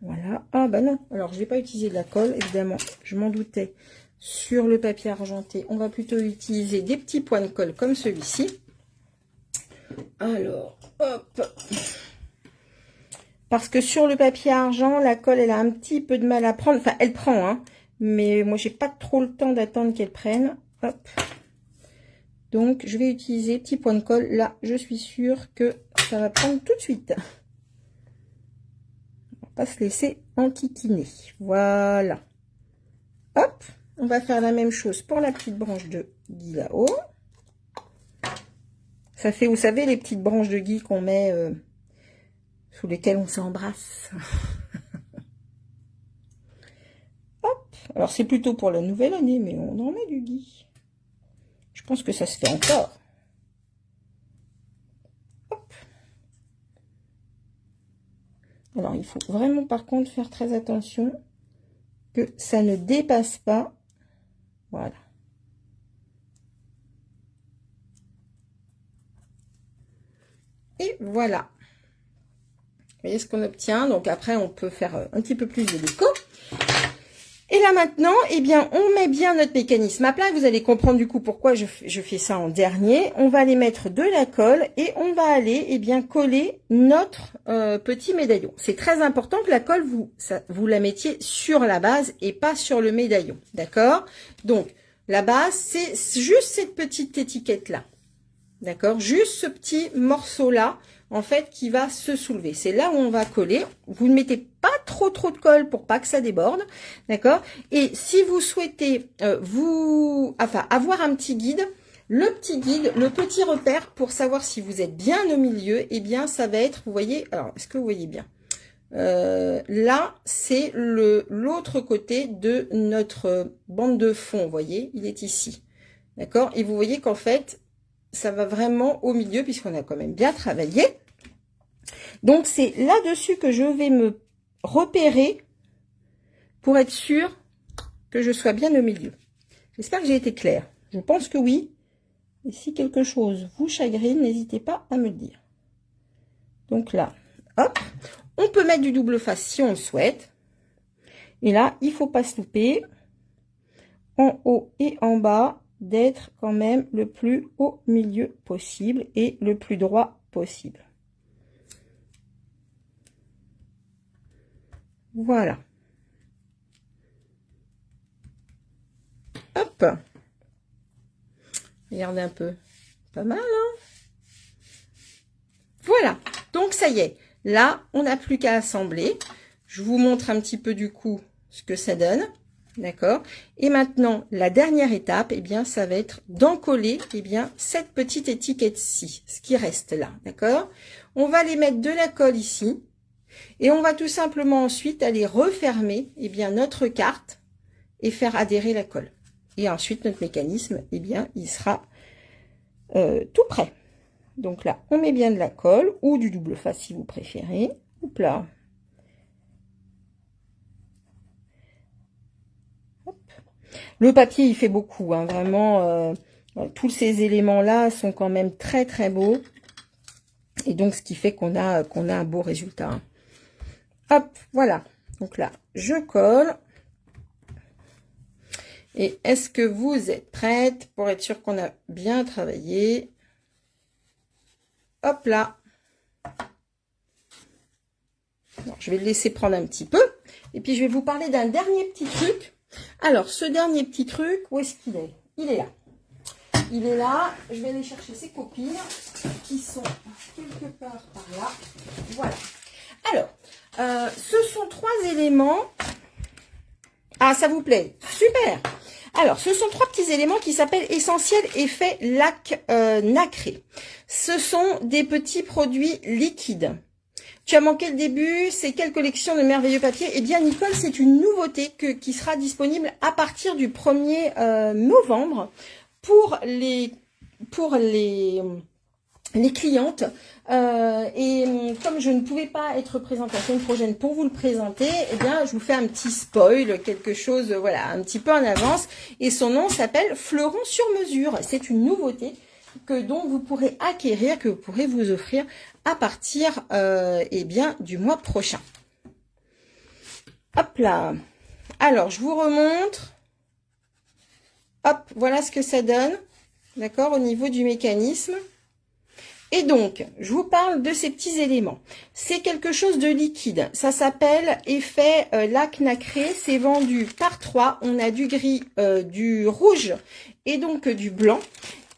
voilà. Ah bah non, alors je vais pas utiliser de la colle, évidemment. Je m'en doutais. Sur le papier argenté, on va plutôt utiliser des petits points de colle comme celui-ci. Alors, hop. Parce que sur le papier argent, la colle, elle a un petit peu de mal à prendre. Enfin, elle prend, hein. Mais moi, j'ai pas trop le temps d'attendre qu'elle prenne. Hop. Donc, je vais utiliser petit point de colle. Là, je suis sûre que ça va prendre tout de suite. On va pas se laisser enquiquiner. Voilà. Hop. On va faire la même chose pour la petite branche de gui là-haut. Ça fait, vous savez, les petites branches de gui qu'on met sous lesquelles on s'embrasse. Hop. Alors, c'est plutôt pour la nouvelle année, mais on en met du gui. Je pense que ça se fait encore. Hop. Alors, il faut vraiment, par contre, faire très attention que ça ne dépasse pas. Voilà. Et voilà. Vous voyez ce qu'on obtient. Donc après, on peut faire un petit peu plus de déco. Et là maintenant, eh bien, on met bien notre mécanisme à plat. Vous allez comprendre du coup pourquoi je fais ça en dernier. On va aller mettre de la colle et on va aller, eh bien, coller notre petit médaillon. C'est très important que la colle, vous la mettiez sur la base et pas sur le médaillon. D'accord? Donc, la base, c'est juste cette petite étiquette-là. D'accord? Juste ce petit morceau-là, en fait, qui va se soulever. C'est là où on va coller. Vous ne mettez pas trop de colle pour pas que ça déborde. D'accord? Et si vous souhaitez avoir un petit guide, le petit repère pour savoir si vous êtes bien au milieu, eh bien, ça va être, vous voyez, alors, est-ce que vous voyez bien? Là, c'est l'autre côté de notre bande de fond, vous voyez, il est ici. D'accord? Et vous voyez qu'en fait, ça va vraiment au milieu puisqu'on a quand même bien travaillé. Donc, c'est là-dessus que je vais me repérer pour être sûr que je sois bien au milieu. J'espère que j'ai été claire. Je pense que oui. Et si quelque chose vous chagrine, n'hésitez pas à me le dire. Donc là, hop. On peut mettre du double face si on le souhaite. Et là, il ne faut pas se louper. En haut et en bas, d'être quand même le plus au milieu possible et le plus droit possible. Voilà. Hop. Regardez un peu. Pas mal, hein? Voilà. Donc, ça y est. Là, on n'a plus qu'à assembler. Je vous montre un petit peu du coup ce que ça donne. D'accord? Et maintenant, la dernière étape, eh bien, ça va être d'encoller, eh bien, cette petite étiquette-ci, ce qui reste là. D'accord? On va aller mettre de la colle ici. Et on va tout simplement ensuite aller refermer, eh bien, notre carte et faire adhérer la colle. Et ensuite, notre mécanisme, eh bien, il sera tout prêt. Donc là, on met bien de la colle ou du double face si vous préférez. Hop là. Le papier, il fait beaucoup, hein, vraiment. Tous ces éléments-là sont quand même très, très beaux. Et donc, ce qui fait qu'on a un beau résultat. Hein. Hop, voilà. Donc là, je colle. Et est-ce que vous êtes prête pour être sûr qu'on a bien travaillé? Hop là. Alors, je vais le laisser prendre un petit peu. Et puis, je vais vous parler d'un dernier petit truc. Alors, ce dernier petit truc, où est-ce qu'il est? Il est là. Il est là. Je vais aller chercher ses copines. qui sont quelque part par là. Voilà. Alors, ce sont 3 éléments. Ah, ça vous plaît? Super. Alors, ce sont 3 petits éléments qui s'appellent Essentiel Effet Lac Nacré. Ce sont des petits produits liquides. Tu as manqué le début, c'est quelle collection de merveilleux papiers? Eh bien, Nicole, c'est une nouveauté qui sera disponible à partir du 1er novembre pour les clientes. Et comme je ne pouvais pas être présente la semaine prochaine pour vous le présenter, eh bien, je vous fais un petit spoil, quelque chose, voilà, un petit peu en avance. Et son nom s'appelle Fleuron sur mesure. C'est une nouveauté dont vous pourrez acquérir, que vous pourrez vous offrir à partir eh bien, du mois prochain. Hop là. Alors, je vous remontre. Hop, voilà ce que ça donne. D'accord, au niveau du mécanisme. Et donc, je vous parle de ces petits éléments. C'est quelque chose de liquide. Ça s'appelle effet lac nacré. C'est vendu par 3. On a du gris, du rouge et donc du blanc.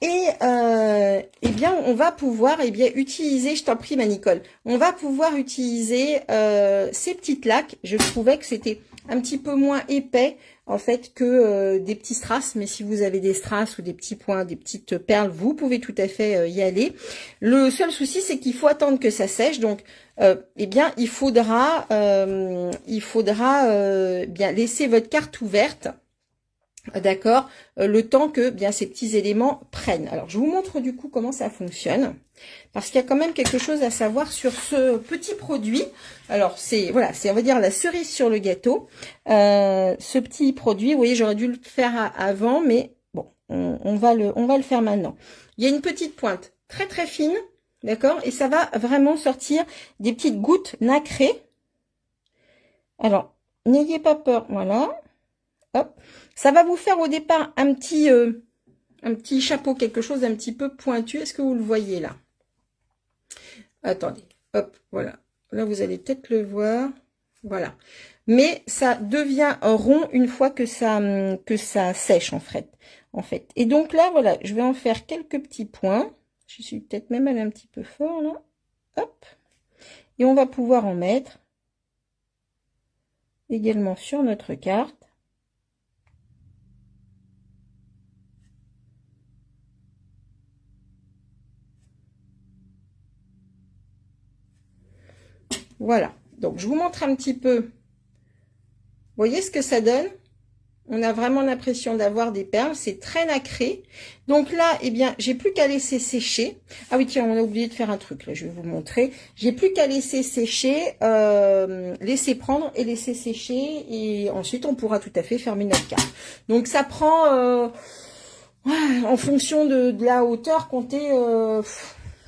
Et eh bien, on va pouvoir utiliser, je t'en prie ma Nicole, on va pouvoir utiliser ces petites lacs. Je trouvais que c'était un petit peu moins épais en fait que des petits strass, mais si vous avez des strass ou des petits points, des petites perles, vous pouvez tout à fait y aller. Le seul souci, c'est qu'il faut attendre que ça sèche, donc eh bien il faudra bien laisser votre carte ouverte. D'accord, le temps que bien ces petits éléments prennent. Alors je vous montre du coup comment ça fonctionne, parce qu'il y a quand même quelque chose à savoir sur ce petit produit. Alors c'est voilà, c'est on va dire la cerise sur le gâteau. Ce petit produit, vous voyez, j'aurais dû le faire avant, mais bon, on va le faire maintenant. Il y a une petite pointe très très fine, d'accord, et ça va vraiment sortir des petites gouttes nacrées. Alors n'ayez pas peur, voilà. Hop. Ça va vous faire au départ un petit chapeau, quelque chose d'un petit peu pointu. Est-ce que vous le voyez là? Attendez, hop, voilà. Là, vous allez peut-être le voir. Voilà. Mais ça devient rond une fois que ça sèche en fait. Et donc là, voilà, je vais en faire quelques petits points. Je suis peut-être même allée un petit peu fort là. Hop. Et on va pouvoir en mettre également sur notre carte. Voilà, donc je vous montre un petit peu. Vous voyez ce que ça donne? On a vraiment l'impression d'avoir des perles, c'est très nacré. Donc là, eh bien, j'ai plus qu'à laisser sécher. Ah oui, tiens, on a oublié de faire un truc, là, je vais vous montrer. J'ai plus qu'à laisser sécher, laisser prendre et laisser sécher. Et ensuite, on pourra tout à fait fermer notre carte. Donc ça prend, en fonction de la hauteur, comptez,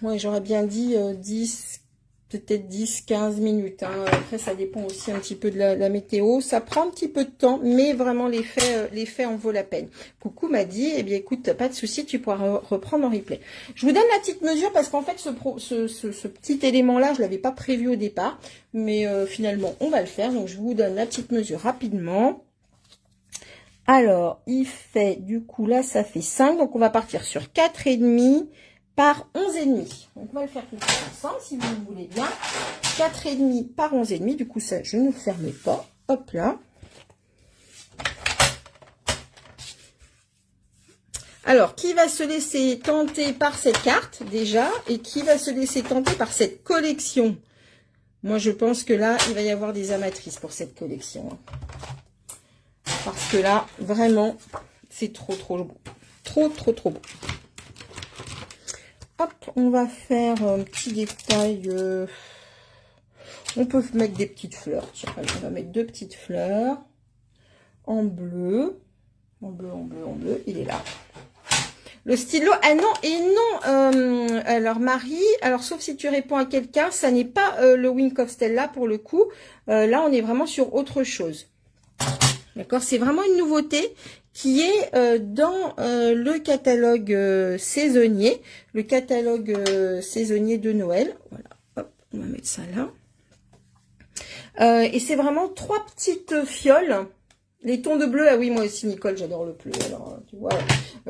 ouais, j'aurais bien dit 10, peut-être 10-15 minutes. Hein. Après, ça dépend aussi un petit peu de la météo. Ça prend un petit peu de temps, mais vraiment, l'effet en vaut la peine. Coucou m'a dit, eh bien, écoute, pas de souci, tu pourras reprendre en replay. Je vous donne la petite mesure parce qu'en fait, ce petit élément-là, je l'avais pas prévu au départ. Mais finalement, on va le faire. Donc, je vous donne la petite mesure rapidement. Alors, il fait, du coup, là, ça fait 5. Donc, on va partir sur 4,5 par 11,5. Donc, on va le faire tout ensemble, si vous le voulez bien. 4,5 par 11,5. Du coup, ça, je ne le ferme pas. Hop là. Alors, qui va se laisser tenter par cette carte, déjà, et qui va se laisser tenter par cette collection? Moi, je pense que là, il va y avoir des amatrices pour cette collection. Parce que là, vraiment, c'est trop beau. Trop beau. Hop, on va faire un petit détail. On peut mettre des petites fleurs. Tiens, on va mettre 2 petites fleurs. En bleu. En bleu. Il est là. Le stylo, ah non, et non, alors Marie, alors sauf si tu réponds à quelqu'un, ça n'est pas le Wink of Stella pour le coup. Là, on est vraiment sur autre chose. D'accord, c'est vraiment une nouveauté qui est dans le catalogue saisonnier, saisonnier de Noël. Voilà, hop, on va mettre ça là. Et c'est vraiment 3 petites fioles, Les tons de bleu, ah oui, moi aussi, Nicole, j'adore le bleu. Alors, tu vois,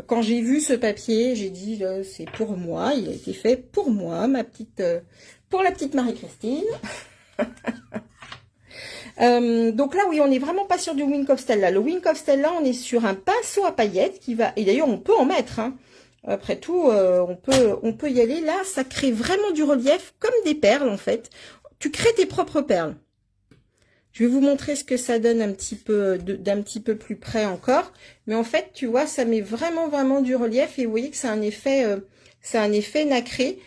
quand j'ai vu ce papier, j'ai dit, c'est pour moi, il a été fait pour moi, pour la petite Marie-Christine. Donc là, oui, on n'est vraiment pas sur du Wink of Stella. Le Wink of Stella, on est sur un pinceau à paillettes qui va, et d'ailleurs, on peut en mettre, hein. Après tout, on peut y aller. Là, ça crée vraiment du relief, comme des perles, en fait. Tu crées tes propres perles. Je vais vous montrer ce que ça donne un petit peu d'un petit peu plus près encore. Mais en fait, tu vois, ça met vraiment, vraiment du relief. Et vous voyez que c'est un effet nacré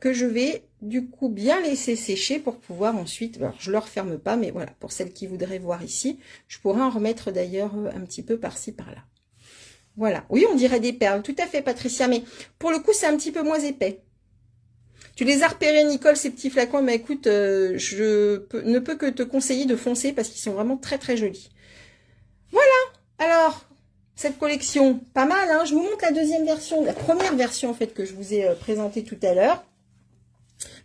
que je vais du coup bien laisser sécher pour pouvoir ensuite... Alors, je ne le referme pas, mais voilà, pour celles qui voudraient voir ici, je pourrais en remettre d'ailleurs un petit peu par-ci, par-là. Voilà. Oui, on dirait des perles. Tout à fait, Patricia. Mais pour le coup, c'est un petit peu moins épais. Tu les as repérés, Nicole, ces petits flacons. Mais écoute, ne peux que te conseiller de foncer parce qu'ils sont vraiment très, très jolis. Voilà. Alors, cette collection, pas mal, hein. Je vous montre la deuxième version, la première version, en fait, que je vous ai présentée tout à l'heure.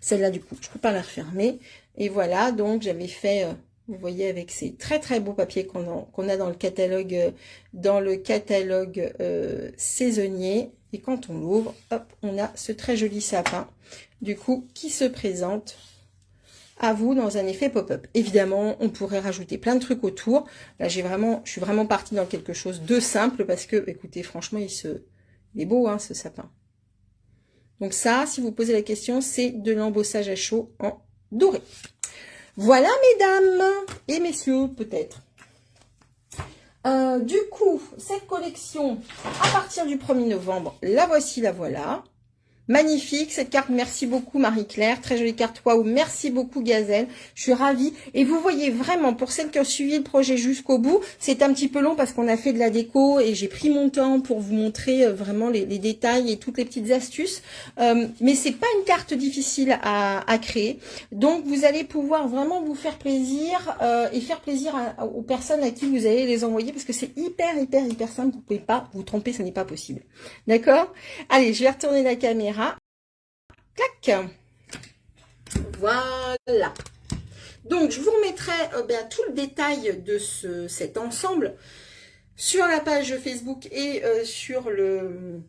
Celle-là, du coup, je peux pas la refermer. Et voilà, donc, j'avais fait... vous voyez, avec ces très très beaux papiers qu'on a dans le catalogue saisonnier. Et quand on l'ouvre, hop, on a ce très joli sapin, du coup, qui se présente à vous dans un effet pop-up. Évidemment, on pourrait rajouter plein de trucs autour. Là, je suis vraiment partie dans quelque chose de simple parce que, écoutez, franchement, il est beau, hein, ce sapin. Donc ça, si vous posez la question, c'est de l'embossage à chaud en doré. Voilà, mesdames et messieurs, peut-être. Du coup, cette collection, à partir du 1er novembre, la voici, la voilà. Magnifique, cette carte, merci beaucoup Marie-Claire, très jolie carte, waouh, merci beaucoup Gazelle, je suis ravie. Et vous voyez vraiment, pour celles qui ont suivi le projet jusqu'au bout, c'est un petit peu long parce qu'on a fait de la déco et j'ai pris mon temps pour vous montrer vraiment les détails et toutes les petites astuces. Mais c'est pas une carte difficile à créer, donc vous allez pouvoir vraiment vous faire plaisir et faire plaisir aux personnes à qui vous allez les envoyer parce que c'est hyper simple, vous pouvez pas vous tromper, ce n'est pas possible. D'accord? Allez, je vais retourner la caméra. Clac. Voilà. Donc, je vous remettrai tout le détail de cet ensemble sur la page Facebook et sur le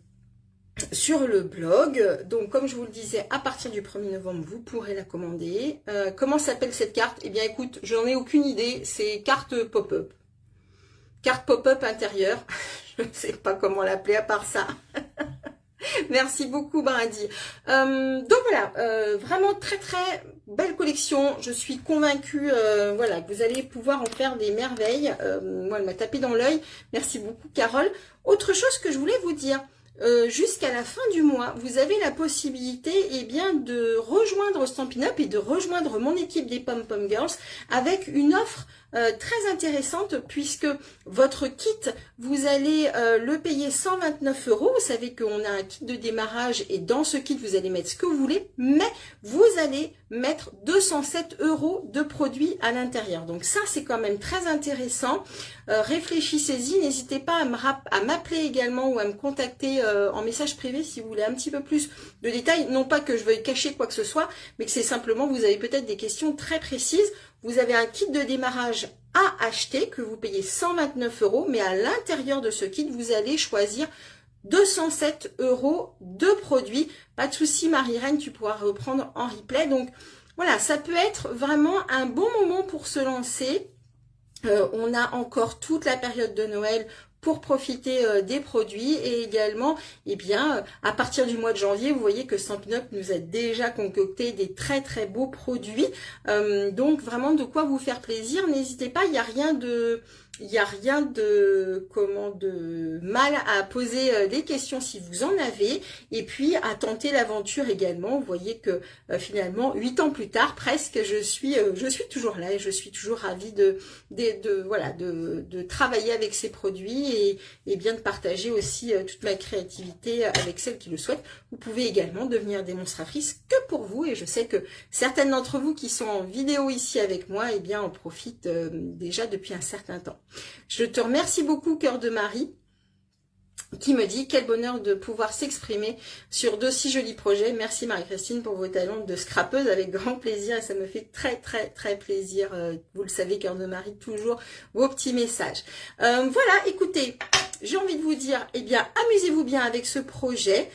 blog. Donc, comme je vous le disais, à partir du 1er novembre, vous pourrez la commander. Comment s'appelle cette carte? Eh bien, écoute, j'en ai aucune idée. C'est carte pop-up. Carte pop-up intérieure. Je ne sais pas comment l'appeler à part ça. Merci beaucoup Brady. Donc voilà, vraiment très très belle collection. Je suis convaincue voilà, que vous allez pouvoir en faire des merveilles. Moi, elle m'a tapé dans l'œil. Merci beaucoup Carole. Autre chose que je voulais vous dire, jusqu'à la fin du mois, vous avez la possibilité de rejoindre Stampin' Up et de rejoindre mon équipe des Pom Pom Girls avec une offre très intéressante puisque votre kit, vous allez le payer 129 €. Vous savez qu'on a un kit de démarrage et dans ce kit, vous allez mettre ce que vous voulez, mais vous allez mettre 207 € de produits à l'intérieur. Donc ça, c'est quand même très intéressant. Réfléchissez-y, n'hésitez pas à m'appeler également ou à me contacter en message privé si vous voulez un petit peu plus de détails. Non pas que je veuille cacher quoi que ce soit, mais que c'est simplement, vous avez peut-être des questions très précises. Vous avez un kit de démarrage à acheter que vous payez 129 €, mais à l'intérieur de ce kit, vous allez choisir 207 € de produits. Pas de souci, Marie-Reine, tu pourras reprendre en replay. Donc voilà, ça peut être vraiment un bon moment pour se lancer. On a encore toute la période de Noël pour profiter des produits et également, à partir du mois de janvier, vous voyez que Stampin' Up nous a déjà concocté des très très beaux produits. Donc vraiment de quoi vous faire plaisir. N'hésitez pas, il n'y a rien de mal à poser des questions si vous en avez et puis à tenter l'aventure également. Vous voyez que finalement 8 ans plus tard presque je suis toujours là et je suis toujours ravie de travailler avec ces produits et bien de partager aussi toute ma créativité avec celles qui le souhaitent. Vous pouvez également devenir démonstratrice que pour vous et je sais que certaines d'entre vous qui sont en vidéo ici avec moi en profitent déjà depuis un certain temps. Je te remercie beaucoup, Cœur de Marie. qui me dit: quel bonheur de pouvoir s'exprimer sur de si jolis projets. Merci Marie-Christine pour vos talents de scrapeuse, avec grand plaisir, et ça me fait très très très plaisir. Vous le savez, cœur de Marie, toujours vos petits messages. Voilà, écoutez, j'ai envie de vous dire, eh bien, amusez-vous bien avec ce projet.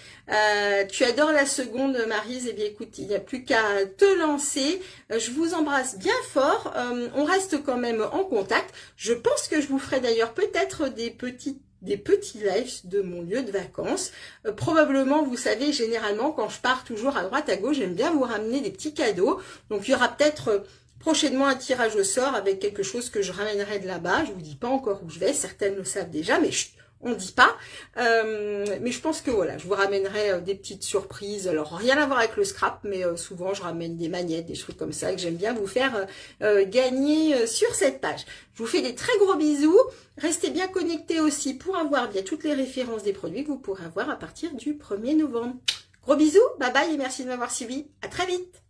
Tu adores la seconde, Maryse, eh bien écoute, il n'y a plus qu'à te lancer. Je vous embrasse bien fort. On reste quand même en contact. Je pense que je vous ferai d'ailleurs peut-être des petits lives de mon lieu de vacances. Probablement, vous savez, généralement, quand je pars toujours à droite, à gauche, j'aime bien vous ramener des petits cadeaux. Donc, il y aura peut-être prochainement un tirage au sort avec quelque chose que je ramènerai de là-bas. Je vous dis pas encore où je vais, certaines le savent déjà, mais chut, on ne dit pas. Mais je pense que voilà, je vous ramènerai des petites surprises. Alors, rien à voir avec le scrap, mais souvent, je ramène des magnettes, des trucs comme ça que j'aime bien vous faire gagner sur cette page. Je vous fais des très gros bisous. Restez bien connectés aussi pour avoir bien toutes les références des produits que vous pourrez avoir à partir du 1er novembre. Gros bisous, bye bye et merci de m'avoir suivi. À très vite.